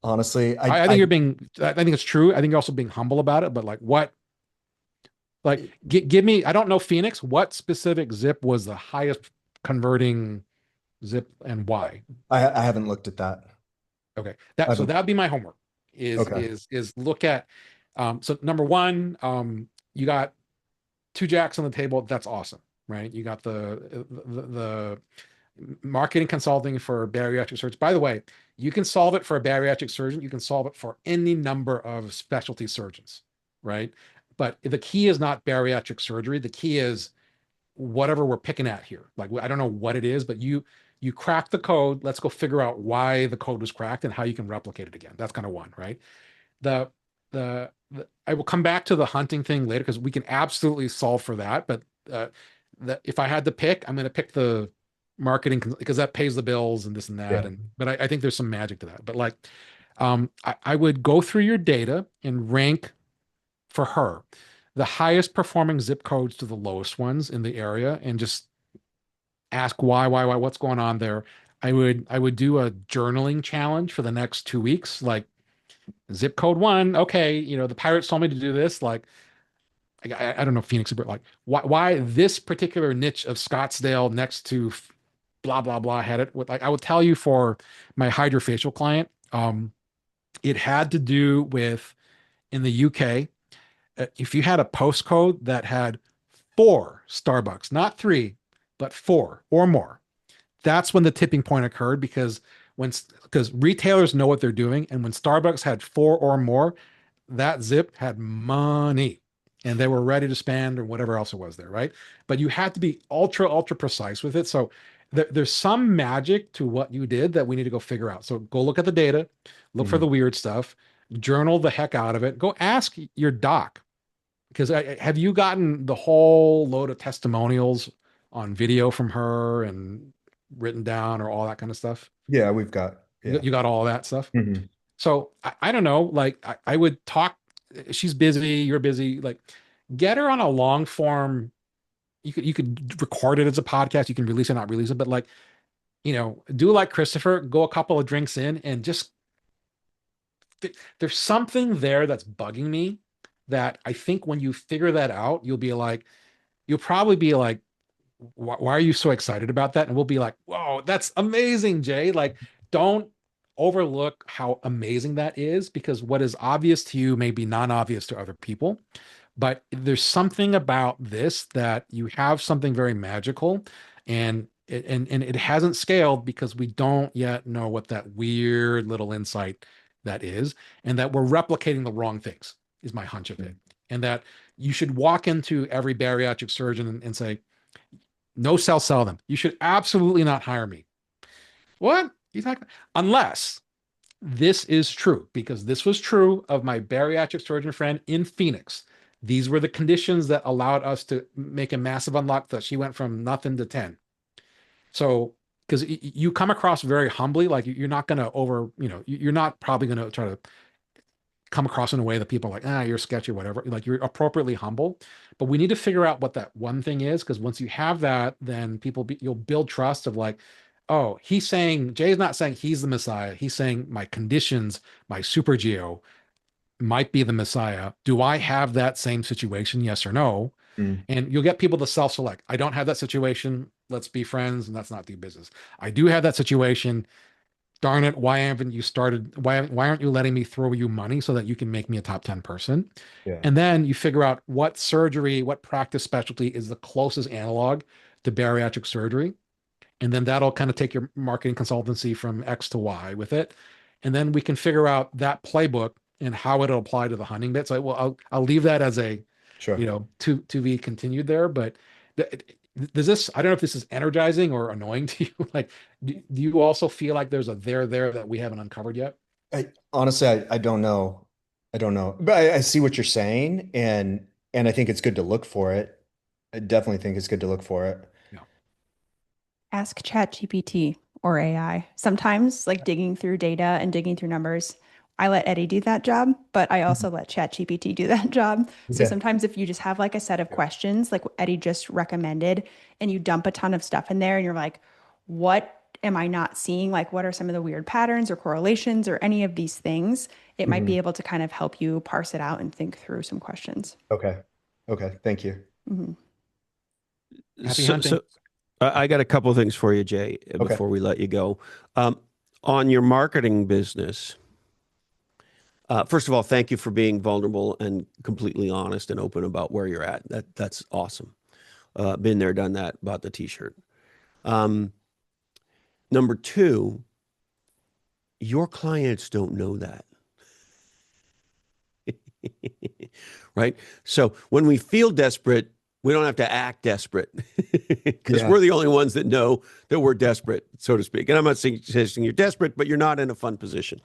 honestly, I think you're being, I think it's true. I think you're also being humble about it, but like, what, like, give me, I don't know Phoenix, what specific zip was the highest converting zip and why? I haven't looked at that. Okay. I So haven't. that'd be my homework Okay. is look at, so number one, you got two jacks on the table. That's awesome, right? You got the marketing consulting for bariatric surgeons. By the way, you can solve it for a bariatric surgeon. You can solve it for any number of specialty surgeons, right? But the key is not bariatric surgery. The key is whatever we're picking at here. Like, I don't know what it is, but you crack the code. Let's go figure out why the code was cracked and how you can replicate it again. That's kind of one, right? The I will come back to the hunting thing later because we can absolutely solve for that. But if I had to pick, I'm going to pick the marketing because that pays the bills and this and that. Yeah. And but I think there's some magic to that. But like, I would go through your data and rank for her the highest performing zip codes to the lowest ones in the area, and just ask why, what's going on there. I would do a journaling challenge for the next 2 weeks, like zip code one. Okay, the pirates told me to do this. Like, I don't know Phoenix, but like, why this particular niche of Scottsdale next to blah blah blah had it with, like, I would tell you for my hydrofacial client, it had to do with in the UK, if you had a postcode that had four Starbucks, not three, but four or more, that's when the tipping point occurred, because retailers know what they're doing, and when Starbucks had four or more, that zip had money and they were ready to spend or whatever else it was there, right? But you had to be ultra precise with it. So there's some magic to what you did that we need to go figure out. So go look at the data, look for Mhm. the weird stuff, journal the heck out of it, go ask your doc, because have you gotten the whole load of testimonials on video from her and written down or all that kind of stuff? Yeah, we've got, yeah. You got all that stuff. Mhm. So I don't know. Like, I would talk. She's busy. You're busy. Like, get her on a long form. You could record it as a podcast. You can release it, not release it. But like, do like Christopher. Go a couple of drinks in and just there's something there that's bugging me, that I think when you figure that out, you'll probably be like, why are you so excited about that? And we'll be like, whoa, that's amazing, Jay. Like, don't overlook how amazing that is, because what is obvious to you may be non-obvious to other people. But there's something about this that you have something very magical, and it hasn't scaled because we don't yet know what that weird little insight that is, and that we're replicating the wrong things, is my hunch of it. And that you should walk into every bariatric surgeon and say, no sell them. You should absolutely not hire me. What? You talking? Unless This is true because this was true of my bariatric surgeon friend in Phoenix. These were the conditions that allowed us to make a massive unlock that she went from nothing to 10. So, because you come across very humbly, like you're not going to you're not probably going to try to come across in a way that people are like, you're sketchy, whatever. Like you're appropriately humble. But we need to figure out what that one thing is, because once you have that, then you'll build trust of like, oh, Jay's not saying he's the Messiah. He's saying my conditions, my super geo might be the Messiah. Do I have that same situation? Yes or no? Mm. And you'll get people to self-select. I don't have that situation. Let's be friends and let's not do business. I do have that situation. Darn it, why haven't you started? Why aren't you letting me throw you money so that you can make me a top 10 person? Yeah. And then you figure out what surgery, what practice specialty is the closest analog to bariatric surgery. And then that'll kind of take your marketing consultancy from X to Y with it. And then we can figure out that playbook and how it'll apply to the hunting bit. So I'll leave that as a, Sure. to be continued there. But does this, I don't know if this is energizing or annoying to you. Like, do you also feel like there's a there that we haven't uncovered yet? Honestly, I don't know. I don't know, but I see what you're saying, and I think it's good to look for it. I definitely think it's good to look for it. Yeah. Ask ChatGPT or AI. Sometimes, like digging through data and digging through numbers, I let Eddie do that job, but I also let ChatGPT do that job. So Okay. sometimes if you just have like a set of questions, like what Eddie just recommended, and you dump a ton of stuff in there and you're like, what am I not seeing? Like, what are some of the weird patterns or correlations or any of these things? It might Mhm. be able to kind of help you parse it out and think through some questions. Okay. Okay. Thank you. Mhm. Happy So, hunting. so I got a couple of things for you, Jay, Okay. before we let you go. On your marketing business, first of all, thank you for being vulnerable and completely honest and open about where you're at. That's awesome. Been there, done that, bought the t-shirt. Number two, your clients don't know that. Right? So when we feel desperate, we don't have to act desperate because Yeah. we're the only ones that know that we're desperate, so to speak. And I'm not suggesting you're desperate, but you're not in a fun position.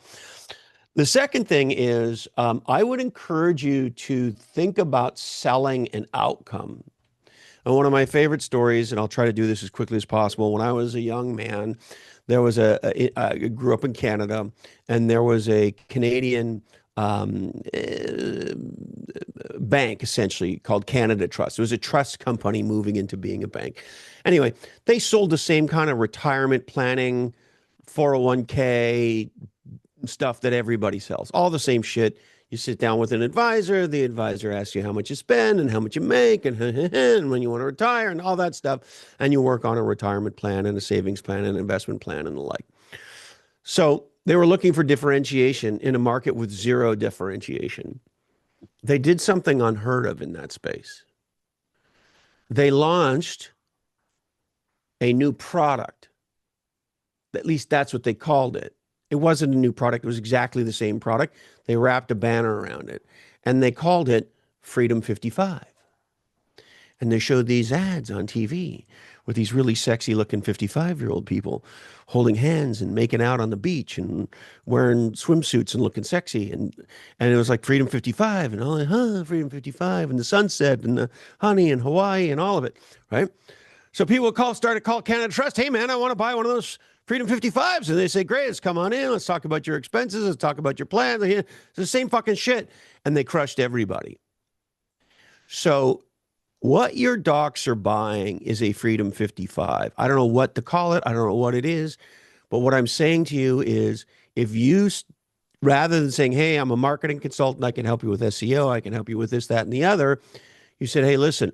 The second thing is I would encourage you to think about selling an outcome. And one of my favorite stories, and I'll try to do this as quickly as possible. When I was a young man, there was I grew up in Canada, and there was a Canadian bank essentially called Canada Trust. It was a trust company moving into being a bank. Anyway, they sold the same kind of retirement planning, 401k stuff that everybody sells, all the same shit. You sit down with an advisor, the advisor asks you how much you spend and how much you make and when you want to retire and all that stuff. And you work on a retirement plan and a savings plan and an investment plan and the like. So they were looking for differentiation in a market with zero differentiation. They did something unheard of in that space. They launched a new product. At least that's what they called it. It wasn't a new product. It was exactly the same product. They wrapped a banner around it and they called it Freedom 55. And they showed these ads on TV with these really sexy looking 55-year-old people holding hands and making out on the beach and wearing swimsuits and looking sexy. And it was like Freedom 55 and all that, Freedom 55 and the sunset and the honey and Hawaii and all of it, right? So people would started to call Canada Trust. Hey, man, I want to buy one of those Freedom 55s. And they say, great, let's come on in. Let's talk about your expenses. Let's talk about your plans. It's the same fucking shit. And they crushed everybody. So what your docs are buying is a Freedom 55. I don't know what to call it. I don't know what it is. But what I'm saying to you is if you, rather than saying, hey, I'm a marketing consultant, I can help you with SEO, I can help you with this, that, and the other, you said, hey, listen,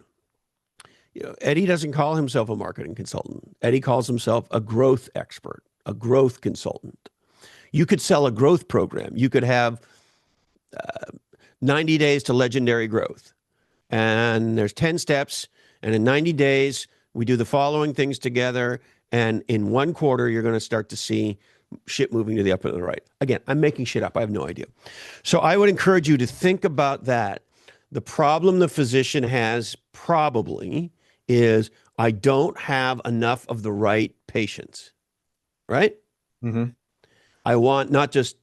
Eddie doesn't call himself a marketing consultant. Eddie calls himself a growth expert, a growth consultant. You could sell a growth program. You could have 90 days to legendary growth. And there's 10 steps. And in 90 days, we do the following things together. And in 1 quarter, you're going to start to see shit moving to the up and the right. Again, I'm making shit up. I have no idea. So I would encourage you to think about that. The problem the physician has probably is I don't have enough of the right patients, right? Mm-hmm. I want not just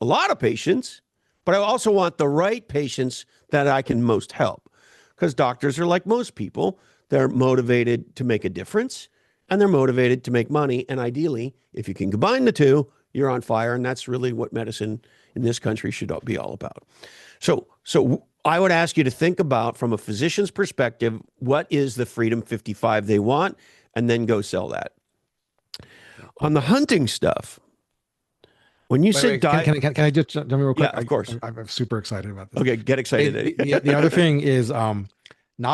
a lot of patients, but I also want the right patients that I can most help. Because doctors are like most people. They're motivated to make a difference and they're motivated to make money. And ideally, if you can combine the two, you're on fire. And that's really what medicine in this country should be all about. So I would ask you to think about, from a physician's perspective, what is the Freedom 55 they want, and then go sell that. On the hunting stuff, when you said can I just jump in real quick? Yeah, of course. I'm super excited about this. Okay, get excited. The other thing is, not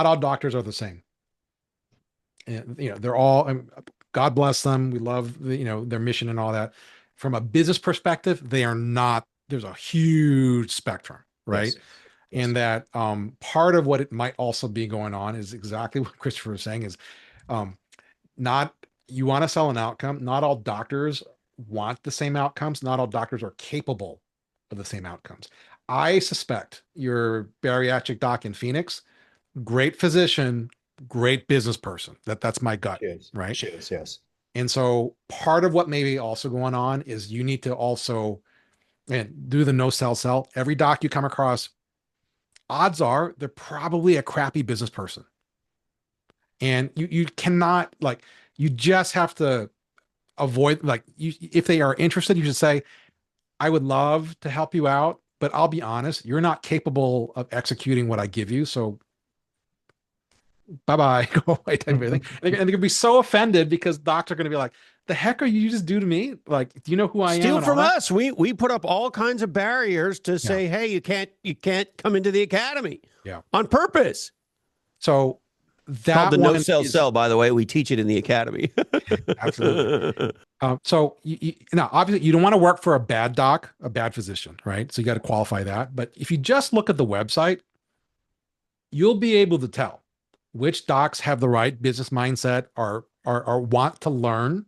all doctors are the same. And, they're all, God bless them. We love their mission and all that. From a business perspective, they are not. There's a huge spectrum, right? Yes. And that part of what it might also be going on is exactly what Christopher was saying is, not, you want to sell an outcome. Not all doctors want the same outcomes. Not all doctors are capable of the same outcomes. I suspect your bariatric doc in Phoenix, great physician, great business person. That's my gut, right? She is, yes. And so part of what may be also going on is you need to also do the no sell. Every doc you come across, odds are they're probably a crappy business person. And you cannot, like, you just have to avoid, like, if they are interested, you should say, I would love to help you out, but I'll be honest, you're not capable of executing what I give you. So bye-bye, go away type of thing. And they're gonna be so offended because docs are gonna be like, the heck are you just do to me? Like, do you know who I am? Steal from us. We put up all kinds of barriers to say, hey, you can't come into the academy. Yeah. On purpose. So that called the one no sell, by the way. We teach it in the academy. Absolutely. So now, obviously, you don't want to work for a bad doc, a bad physician, right? So you got to qualify that. But if you just look at the website, you'll be able to tell which docs have the right business mindset, are want to learn,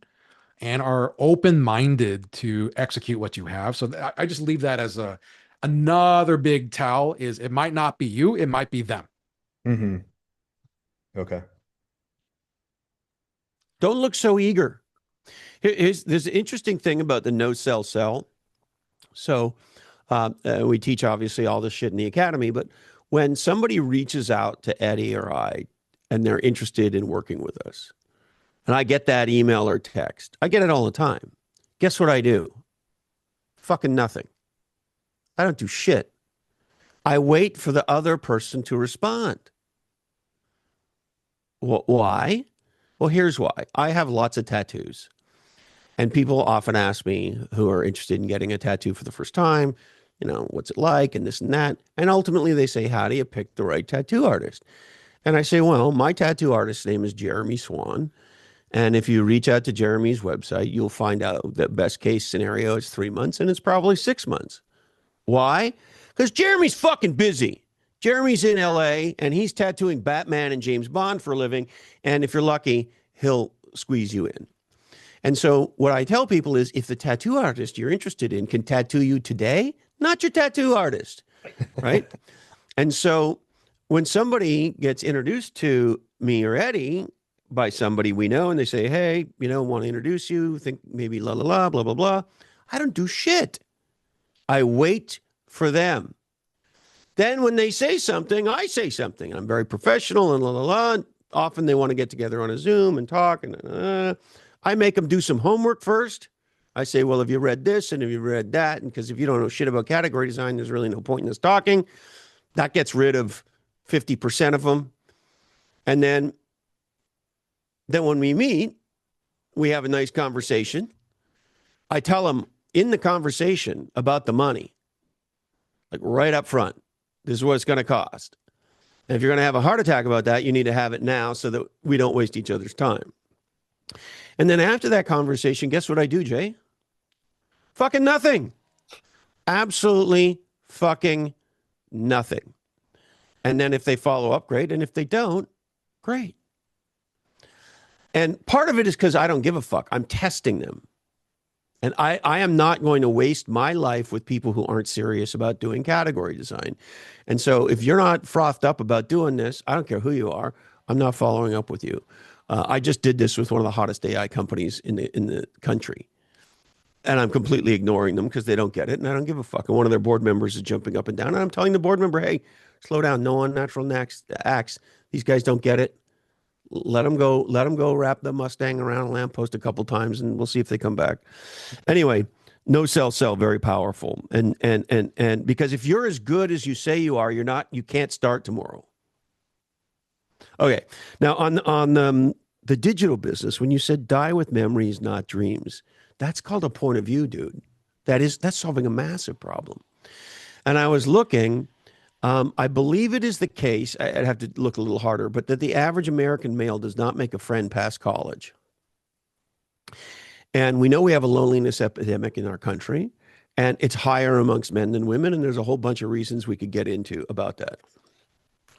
and are open-minded to execute what you have. So I just leave that as another big tell. Is it might not be you, it might be them. Mm-hmm. Okay. Don't look so eager. There's an interesting thing about the no sell. So we teach, obviously, all this shit in the academy, but when somebody reaches out to Eddie or I and they're interested in working with us, and I get that email or text, I get it all the time. Guess what I do? Fucking nothing. I don't do shit. I wait for the other person to respond. Why? Well, here's why. I have lots of tattoos. And people often ask me, who are interested in getting a tattoo for the first time, what's it like, and this and that. And ultimately they say, how do you pick the right tattoo artist? And I say, well, my tattoo artist's name is Jeremy Swan. And if you reach out to Jeremy's website, you'll find out that best case scenario is 3 months, and it's probably 6 months. Why? Because Jeremy's fucking busy. Jeremy's in LA and he's tattooing Batman and James Bond for a living. And if you're lucky, he'll squeeze you in. And so what I tell people is, if the tattoo artist you're interested in can tattoo you today, not your tattoo artist, right? And so when somebody gets introduced to me or Eddie by somebody we know, and they say, hey, want to introduce you, think maybe blah, blah, blah, blah, I don't do shit. I wait for them. Then when they say something, I say something. I'm very professional and la. Often they want to get together on a Zoom and talk. And I make them do some homework first. I say, well, have you read this and have you read that? And because if you don't know shit about category design, there's really no point in us talking. That gets rid of 50% of them. And then when we meet, we have a nice conversation. I tell them in the conversation about the money, like right up front. This is what it's going to cost. And if you're going to have a heart attack about that, you need to have it now so that we don't waste each other's time. And then after that conversation, guess what I do, Jay? Fucking nothing. Absolutely fucking nothing. And then if they follow up, great. And if they don't, great. And part of it is because I don't give a fuck. I'm testing them. And I am not going to waste my life with people who aren't serious about doing category design. And so if you're not frothed up about doing this, I don't care who you are, I'm not following up with you. I just did this with one of the hottest AI companies in the country. And I'm completely ignoring them because they don't get it, and I don't give a fuck. And one of their board members is jumping up and down, and I'm telling the board member, "Hey, slow down. No unnatural next acts. These guys don't get it. Let them go. Let them go. Wrap the Mustang around a lamppost a couple times, and we'll see if they come back." Anyway, no sell, very powerful, and because if you're as good as you say you are, you're not. You can't start tomorrow. Okay, now on the digital business, when you said die with memories, not dreams, that's called a point of view, dude. That's solving a massive problem. And I was looking, I believe it is the case, I'd have to look a little harder, but that the average American male does not make a friend past college. And we know we have a loneliness epidemic in our country, and it's higher amongst men than women. And there's a whole bunch of reasons we could get into about that.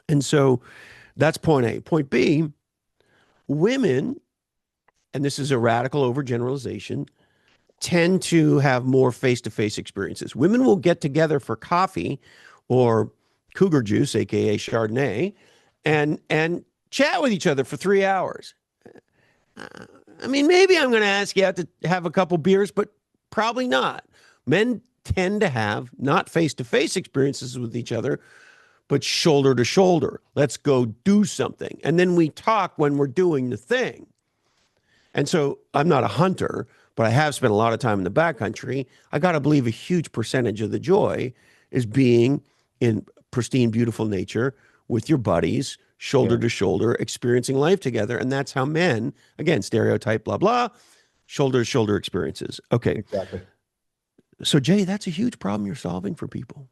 And so that's point A. Point B, women, and this is a radical overgeneralization, tend to have more face-to-face experiences. Women will get together for coffee or cougar juice, aka Chardonnay, and chat with each other for 3 hours. I mean, maybe I'm going to ask you out to have a couple beers, but probably not. Men tend to have not face-to-face experiences with each other, but shoulder to shoulder. Let's go do something. And then we talk when we're doing the thing. And so I'm not a hunter, but I have spent a lot of time in the backcountry. I got to believe a huge percentage of the joy is being in pristine, beautiful nature with your buddies, shoulder to shoulder, experiencing life together. And that's how men, again, stereotype, blah, blah, shoulder to shoulder experiences. Okay. Exactly. So, Jay, that's a huge problem you're solving for people.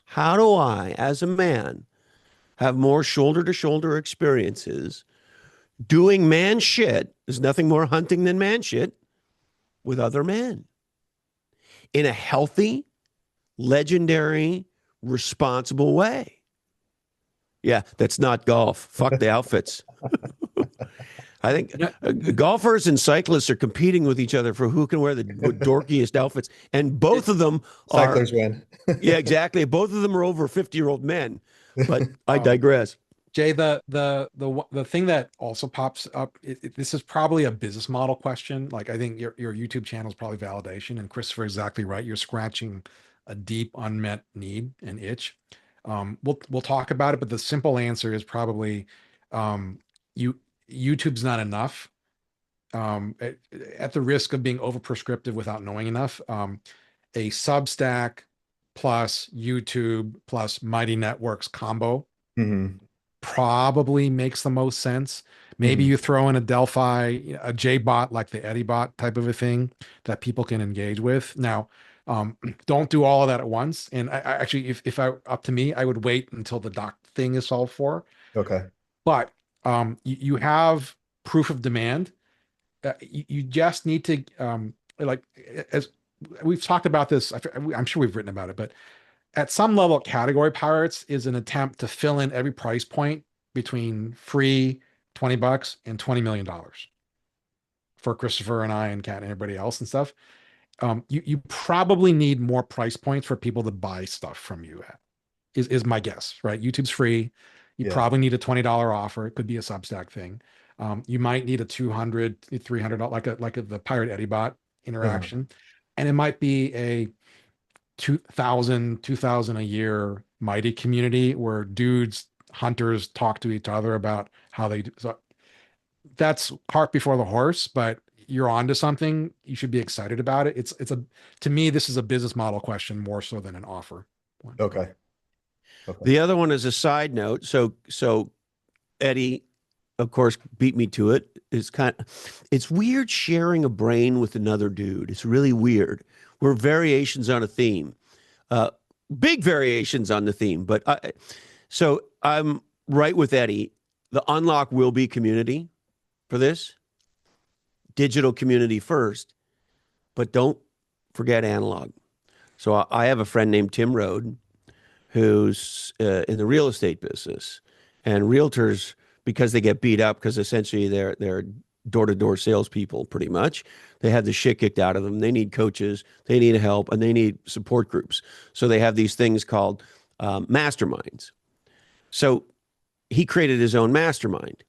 How do I, as a man, have more shoulder to shoulder experiences doing man shit? There's nothing more hunting than man shit with other men in a healthy, legendary, responsible way. Yeah, that's not golf. Fuck the outfits. I think golfers and cyclists are competing with each other for who can wear the dorkiest outfits. And both of them are. Cyclers win. Yeah, exactly. Both of them are over 50-year-old men. But I digress. Jay, the thing that also pops up, this is probably a business model question. Like, I think your YouTube channel is probably validation, and Christopher is exactly right. You're scratching a deep unmet need and itch. We'll talk about it, but the simple answer is probably YouTube's not enough. At the risk of being over prescriptive without knowing enough, a Substack plus YouTube plus Mighty Networks combo probably makes the most sense. Maybe you throw in a Delphi, a JBot like the EddieBot type of a thing that people can engage with. Now, don't do all of that at once. And I actually, if I up to me, I would wait until the doc thing is solved for. Okay. But you have proof of demand. You just need to like, as we've talked about this, I'm sure we've written about it, but at some level, Category Pirates is an attempt to fill in every price point between free $20 and $20 million for Christopher and I and Kat and everybody else and stuff. You probably need more price points for people to buy stuff from you at, is my guess, right? YouTube's free. You probably need a $20 offer. It could be a Substack thing. You might need a $200, $300, like the Pirate Eddie bot interaction. And it might be a 2000 a year Mighty community where dudes, hunters talk to each other about how they do. So that's cart before the horse, but you're onto something. You should be excited about it. To me, this is a business model question more so than an offer one. Okay. The other one is a side note. So Eddie, of course, beat me to it. It's weird sharing a brain with another dude. It's really weird. We're variations on a theme, big variations on the theme. But so I'm right with Eddie. The unlock will be community for this. Digital community first, but don't forget analog. So I have a friend named Tim Rode who's in the real estate business, and realtors, because they get beat up because essentially they're door-to-door salespeople pretty much. They have the shit kicked out of them. They need coaches, they need help, and they need support groups. So they have these things called masterminds. So he created his own mastermind.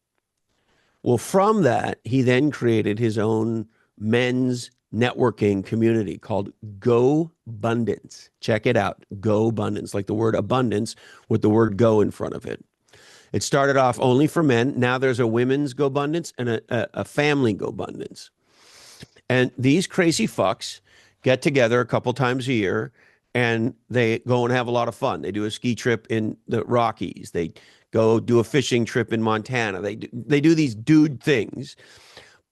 Well, from that, he then created his own men's networking community called Go Abundance. Check it out. Go Abundance, like the word abundance with the word go in front of it. It started off only for men. Now there's a women's Go Abundance and a family Go Abundance. And these crazy fucks get together a couple times a year and they go and have a lot of fun. They do a ski trip in the Rockies. They go do a fishing trip in Montana. They do these dude things,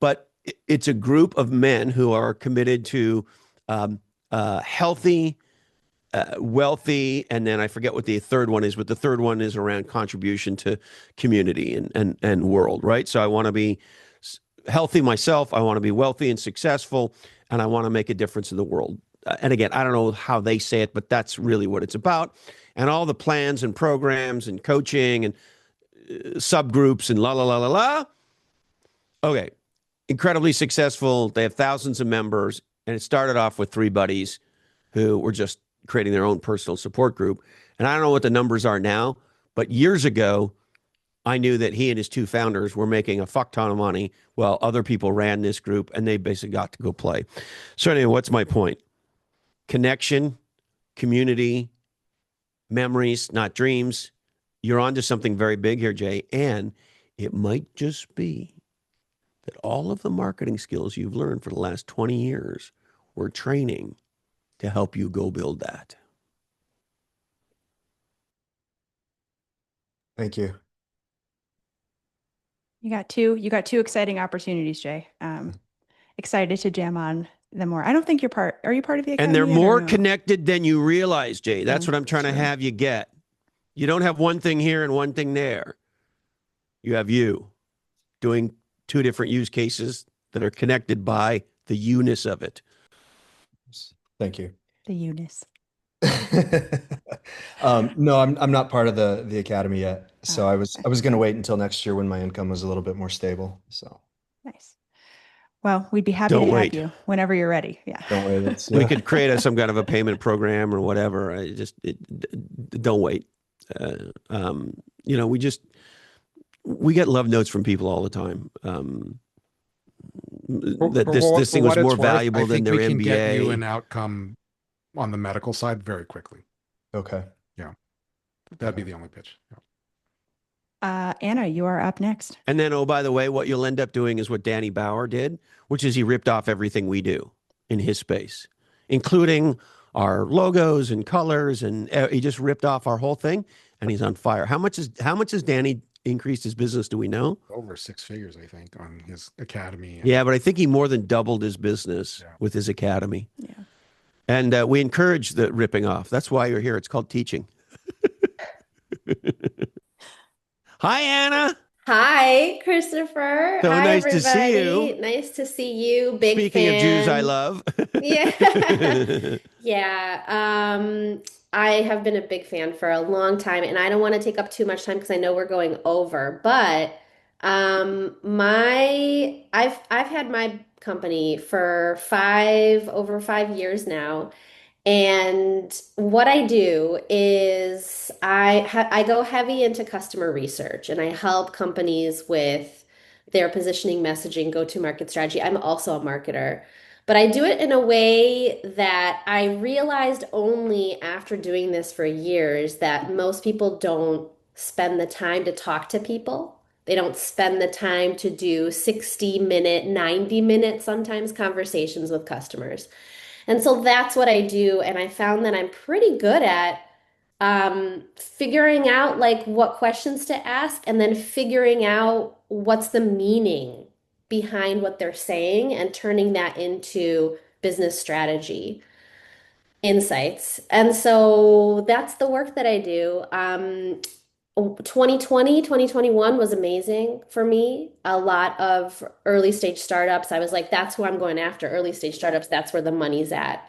but it's a group of men who are committed to healthy, wealthy, and then I forget what the third one is, but the third one is around contribution to community and world, right? So I want to be healthy myself. I want to be wealthy and successful, and I want to make a difference in the world. And again, I don't know how they say it, but that's really what it's about. And all the plans and programs and coaching and subgroups and la la la la la. Okay, incredibly successful. They have thousands of members, and it started off with three buddies who were just creating their own personal support group. And I don't know what the numbers are now, but years ago, I knew that he and his two founders were making a fuck ton of money while other people ran this group and they basically got to go play. So anyway, what's my point? Connection, community, memories, not dreams. You're onto something very big here, Jay. And it might just be that all of the marketing skills you've learned for the last 20 years were training to help you go build that. Thank you. You got two exciting opportunities, Jay. Excited to jam on them more. I don't think are you part of the academy? And they're I don't more know. connected than you realize, Jay. That's what I'm trying to true. have you get. You don't have one thing here and one thing there. You have you doing two different use cases that are connected by the you-ness of it. Thank you. The Eunice. No, I'm not part of the academy yet. So Oh, I was going to wait until next year when my income was a little bit more stable. So nice. Well, we'd be happy Don't to wait. have you whenever you're ready. Yeah. don't wait. It's, We could create some kind of a payment program or whatever. Don't wait. We get love notes from people all the time. That this thing was more valuable than their we can get you MBA. an outcome on the medical side very quickly. okay. That'd be the only pitch. Yeah. Anna, you are up next. And then, oh, by the way, what you'll end up doing is what Danny Bauer did, which is he ripped off everything we do in his space, including our logos and colors, and he just ripped off our whole thing, and he's on fire. How much has Danny increased his business? Do we know? Over six figures, I think, on his academy. Yeah, but I think he more than doubled his business with his academy. Yeah. And we encourage the ripping off. That's why you're here. It's called teaching. Hi, Anna. Hi, Christopher. So Hi, nice to see everybody. you. Nice to see you. Big Speaking fan. of Jews I love. Yeah. Yeah. I have been a big fan for a long time, and I don't want to take up too much time because I know we're going over, but I've had my company for over 5 years now. And what I do is I go heavy into customer research and I help companies with their positioning, messaging, go-to-market strategy. I'm also a marketer, but I do it in a way that I realized only after doing this for years that most people don't spend the time to talk to people. They don't spend the time to do 60-minute, 90-minute sometimes conversations with customers. And so that's what I do. And I found that I'm pretty good at figuring out like what questions to ask and then figuring out what's the meaning behind what they're saying and turning that into business strategy insights. And so that's the work that I do. 2020, 2021 was amazing for me. A lot of early stage startups. I was like, that's who I'm going after. Early stage startups, that's where the money's at.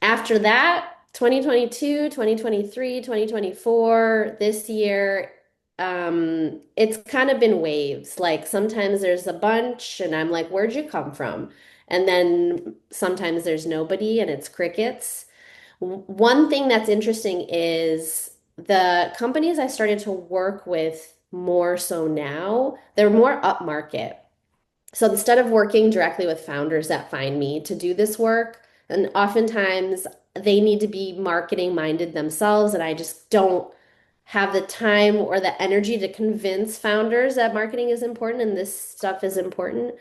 After that, 2022, 2023, 2024, this year, it's kind of been waves. Like sometimes there's a bunch and I'm like, where'd you come from? And then sometimes there's nobody and it's crickets. One thing that's interesting is the companies I started to work with more so now, they're more upmarket. So instead of working directly with founders that find me to do this work, and oftentimes they need to be marketing minded themselves, and I just don't have the time or the energy to convince founders that marketing is important and this stuff is important.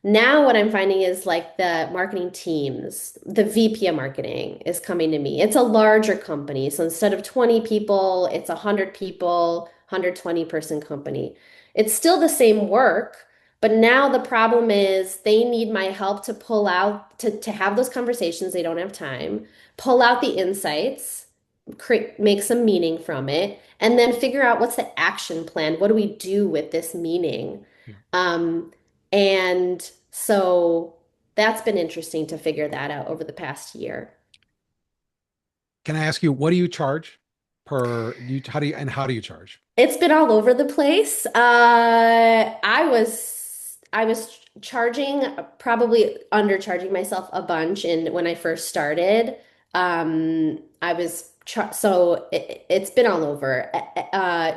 Now, what I'm finding is like the marketing teams, the VP of marketing is coming to me. It's a larger company. So instead of 20 people, it's 100 people, 120 person company. It's still the same work, but now the problem is they need my help to pull out, to have those conversations. They don't have time, pull out the insights, create, make some meaning from it, and then figure out what's the action plan. What do we do with this meaning? Yeah. And so that's been interesting to figure that out over the past year. Can I ask you, what do you charge how do you charge? It's been all over the place. I was charging, probably undercharging myself a bunch in when I first started. I was so it's been all over.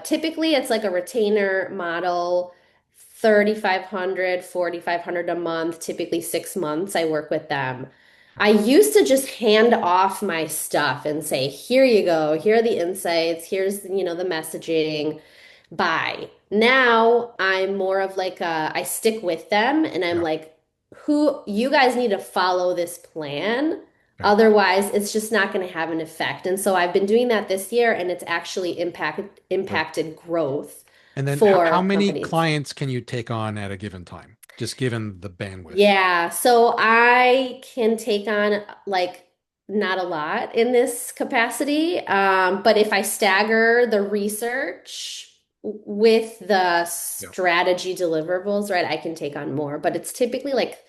Typically it's like a retainer model, 3,500, 4,500 a month, typically 6 months I work with them. I used to just hand off my stuff and say, here you go, here are the insights, here's, the messaging. Bye. Now I'm more of like I stick with them and I'm Yeah. like, who you guys need to follow this plan. Okay. Otherwise, it's just not going to have an effect. And so I've been doing that this year and it's actually Good. impacted growth And then how for many companies. clients can you take on at a given time? Just given the bandwidth. Yeah, so I can take on like not a lot in this capacity, but if I stagger the research with the Yeah. strategy deliverables, right, I can take on more, but it's typically like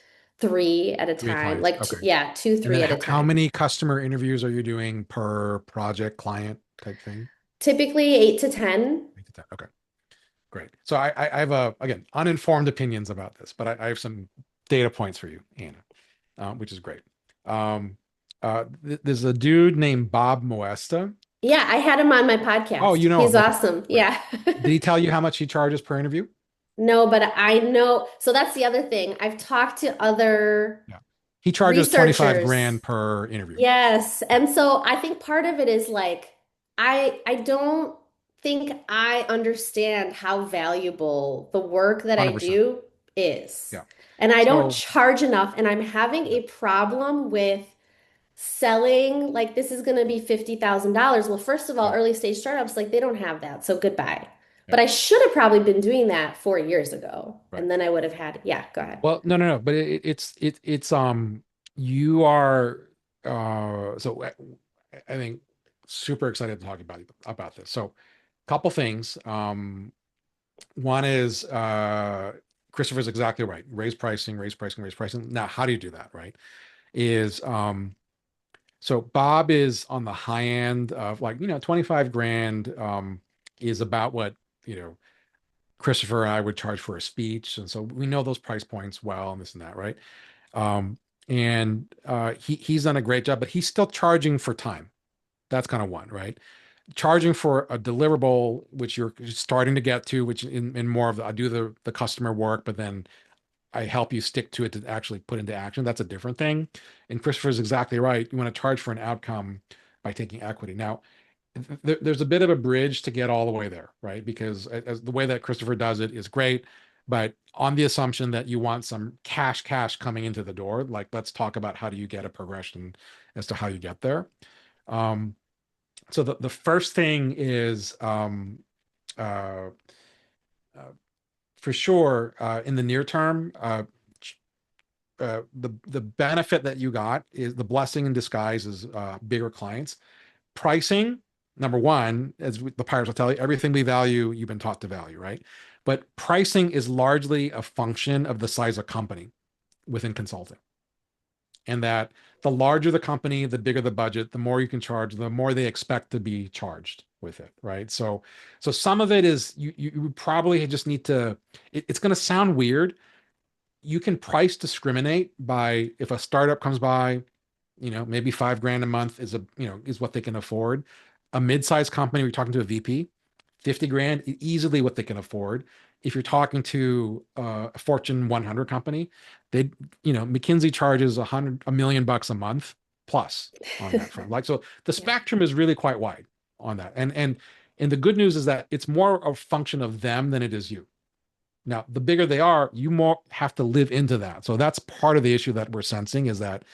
three at a Three time, clients. like Okay. yeah, two, And three then at a how time. many customer interviews are you doing per project client type thing? Typically 8 to 10. 8 to 10. Okay. Great. So I have again, uninformed opinions about this, but I have some data points for you, Anna, which is great. There's a dude named Bob Moesta. Yeah, I had him on my Oh, podcast. you know He's him. Okay, awesome. great. Yeah. Did he tell you how much he charges per interview? No, but I know. So that's the other thing. I've talked to other Yeah. He charges 25 researchers. grand per interview. Yes. Yeah. And so I think part of it is like I don't think I understand how valuable the work that I 100%. do is. Yeah. And I don't So, charge enough and I'm having yeah, a problem with selling like this is going to be $50,000. Well, first of all, yeah, early stage startups like they don't have that. So goodbye. yeah, But I should have probably been doing that 4 years ago. right. And then I would have had, yeah, go ahead. Well, no, but it's you are so I think super excited to talk about this. So, couple things. One is Christopher's exactly right. Raise pricing, raise pricing, raise pricing. Now, how do you do that, right? Is so Bob is on the high end of like, 25 grand is about what, Christopher and I would charge for a speech. And so we know those price points well and this and that, right? Um, and he's done a great job, but he's still charging for time. That's kind of one, right? Charging for a deliverable, which you're starting to get to, which in more of the, I do the customer work, but then I help you stick to it to actually put into action. That's a different thing. And Christopher's exactly right. You want to charge for an outcome by taking equity. Now, there's a bit of a bridge to get all the way there, right? Because as the way that Christopher does it is great, but on the assumption that you want some cash coming into the door, like let's talk about how do you get a progression as to how you get there. So the first thing is uh, uh, for sure in the near term, the benefit that you got is the blessing in disguise is bigger clients. Pricing, number one, as the Pirates will tell you, everything we value, you've been taught to value, right? But pricing is largely a function of the size of company within consulting. And that the larger the company, the bigger the budget, the more you can charge, the more they expect to be charged with it, right? So some of it is you probably just need to, it's going to sound weird. You can price discriminate by if a startup comes by, maybe 5 grand a month is what they can afford. A mid-sized company, we're talking to a VP, 50 grand, easily what they can afford. if you're talking to a Fortune 100 company, they, McKinsey charges a million bucks a month plus on that front. Like, so the Yeah. spectrum is really quite wide on that. And the good news is that it's more a function of them than it is you. Now, the bigger they are, you more have to live into that. So that's part of the issue that we're sensing, is that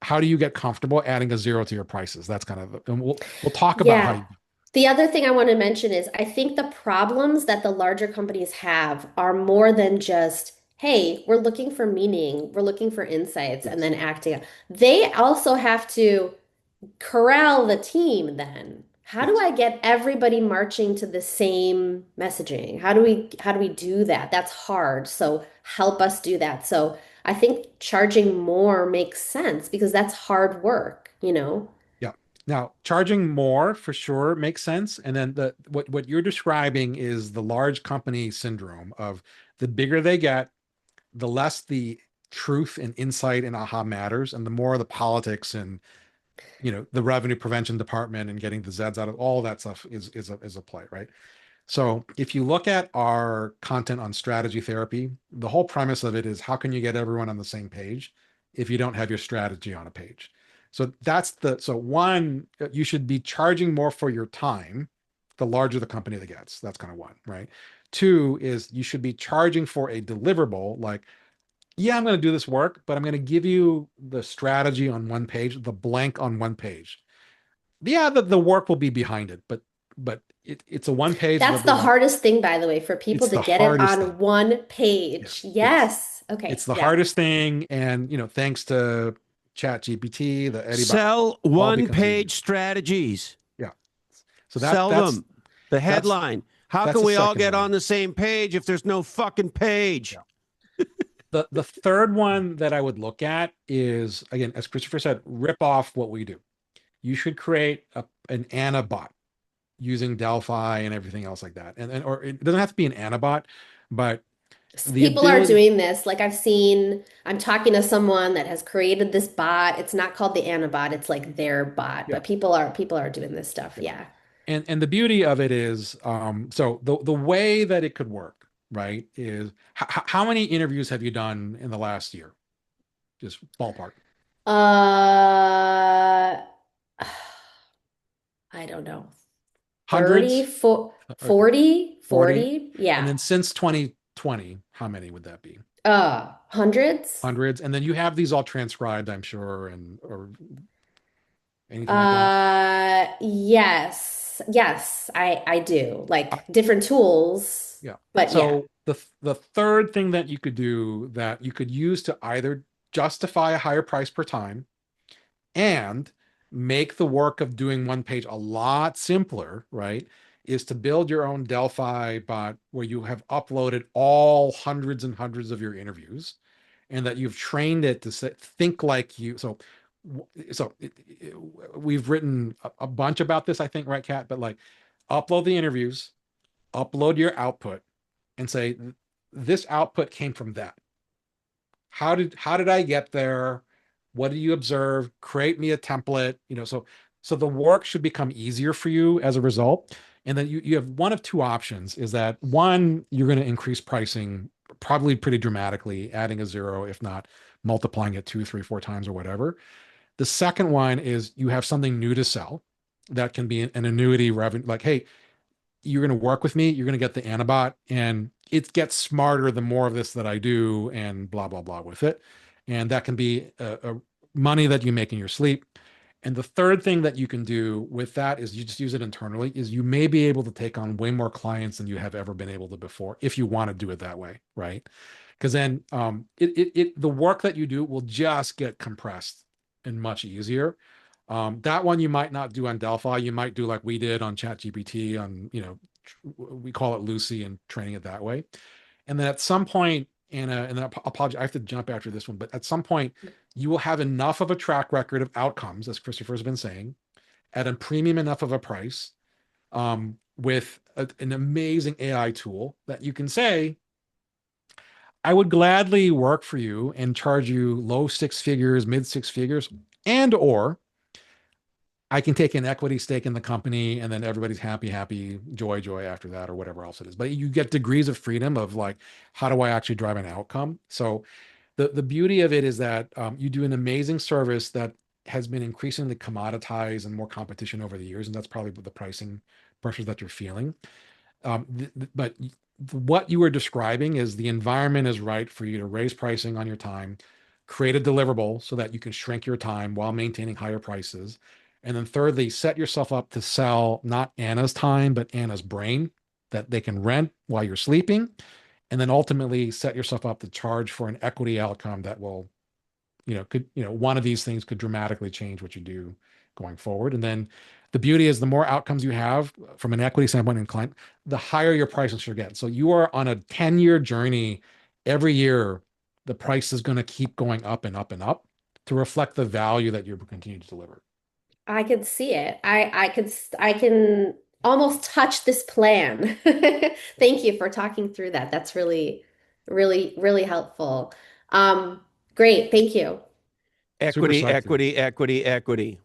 how do you get comfortable adding a zero to your prices? That's kind of, and we'll talk about how Yeah. you. The other thing I want to mention is I think the problems that the larger companies have are more than just, hey, we're looking for meaning, we're looking for insights, and Yes. then acting. They also have to corral the team then. How do Yes. I get everybody marching to the same messaging? How do we do that? That's hard. So help us do that. So I think charging more makes sense because that's hard work, you know? Yeah. Now, charging more for sure makes sense. And then what you're describing is the large company syndrome of the bigger they get, the less the truth and insight and aha matters, and the more the politics and the revenue prevention department and getting the Zeds out of all that stuff is a play, right? So if you look at our content on strategy therapy, the whole premise of it is how can you get everyone on the same page if you don't have your strategy on a page? So so one, you should be charging more for your time, the larger the company that gets. That's kind of one, right? Two is you should be charging for a deliverable, like, yeah, I'm going to do this work, but I'm going to give you the strategy on one page, the blank on one page. Yeah, the work will be behind it, but it's a one page That's the deliverable. hardest thing, by the way, for people It's to the get it hardest thing. on one Yeah. page. Yes. Yes. It's Okay. the Yeah. hardest thing. And, thanks to Chat GPT, the Eddie, Sell all one becomes easier. page strategies. Yeah. So Sell them. The headline. How that's can the we all second get one. on the same page if there's no fucking page? Yeah. The third one that I would look at is, again, as Christopher said, rip off what we do. You should create an Anna bot using Delphi and everything else like that. Or it doesn't have to be an Anna bot, but the People are ability. doing this. Like I'm talking to someone that has created this bot. It's not called the Anabot, it's like their bot. Yeah. But people are doing this stuff. Yeah. And the beauty of it is, so the way that it could work, right, is how many interviews have you done in the last year? Just ballpark. Uh, I don't know. 30, Hundreds? 40, 40? 40. And Yeah. then since 2020, how many would that be? Hundreds. Hundreds. And then you have these all transcribed, I'm sure, or anything like that. Yes. Yes, I do. Uh, Like different tools, yeah. but yeah. So the third thing that you could do that you could use to either justify a higher price per time and make the work of doing one page a lot simpler, right? Is to build your own Delphi bot where you have uploaded all hundreds and hundreds of your interviews and that you've trained it to think like you. We've written a bunch about this, I think, right, Kat? But like, upload the interviews, upload your output, and say, this output came from that. How did I get there? What do you observe? Create me a template. So the work should become easier for you as a result. And then you have one of two options, is that one, you're going to increase pricing probably pretty dramatically, adding a zero, if not multiplying it 2, 3, 4 times or whatever. The second one is you have something new to sell that can be an annuity revenue, like, hey, you're going to work with me, you're going to get the Anabot, and it gets smarter the more of this that I do, and blah blah blah with it. And that can be a money that you make in your sleep. And the third thing that you can do with that is you just use it internally, is you may be able to take on way more clients than you have ever been able to before, if you want to do it that way, right? Because then the work that you do will just get compressed and much easier. That one you might not do on Delphi. You might do like we did on ChatGPT, on, we call it Lucy, and training it that way. And then at some point, and then I apologize, I have to jump after this one, but at some point, you will have enough of a track record of outcomes, as Christopher's been saying, at a premium enough of a price, with an amazing AI tool that you can say, I would gladly work for you and charge you low six figures, mid six figures, and or I can take an equity stake in the company and then everybody's happy, happy, joy, joy after that, or whatever else it is. But you get degrees of freedom of like, how do I actually drive an outcome? So the beauty of it is that you do an amazing service that has been increasingly commoditized and more competition over the years, and that's probably the pricing pressures that you're feeling. But what you were describing is the environment is right for you to raise pricing on your time, create a deliverable so that you can shrink your time while maintaining higher prices. And then thirdly, set yourself up to sell not Anna's time, but Anna's brain that they can rent while you're sleeping. And then ultimately set yourself up to charge for an equity outcome that will, one of these things could dramatically change what you do going forward. And then the beauty is the more outcomes you have from an equity standpoint and client, the higher your prices should get. So you are on a 10-year journey. Every year, the price is going to keep going up and up and up to reflect the value that you're continuing to deliver. I could see it. I can almost touch this plan. Thank you for talking through that. That's really, really, really helpful. Um, Great. Thank you. Super Equity, psyched. equity, equity, equity.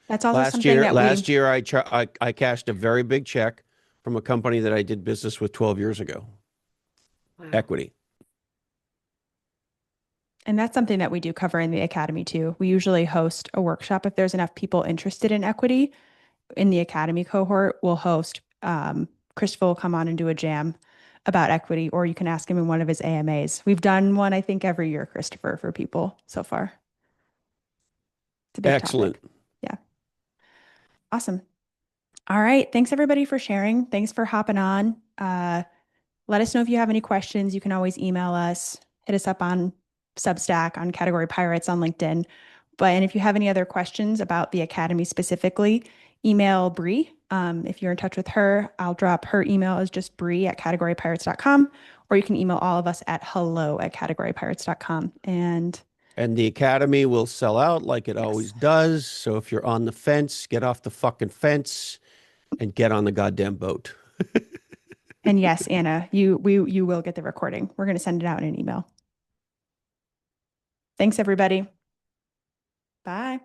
That's also something that last year I cashed a very big check from a company that I did business with 12 years ago. Wow. Equity. And that's something that we do cover in the academy too. We usually host a workshop if there's enough people interested in equity in the academy cohort. We'll host, Christopher will come on and do a jam about equity, or you can ask him in one of his AMAs. We've done one, I think, every year, Christopher, for people so far. It's a big Excellent. topic. Yeah. Awesome. All right. Thanks everybody for sharing. Thanks for hopping on. Let us know if you have any questions. You can always email us, hit us up on Substack, on Category Pirates, on LinkedIn. And if you have any other questions about the Academy specifically, email Bree. If you're in touch with her, I'll drop her email as just Bree@categorypirates.com, or you can email all of us at hello@categorypirates.com. And the Academy will sell out like it always does. So if you're on the fence, get off the fucking fence and get on the goddamn boat. And yes, Anna, you will get the recording. We're going to send it out in an email. Thanks, everybody. Bye.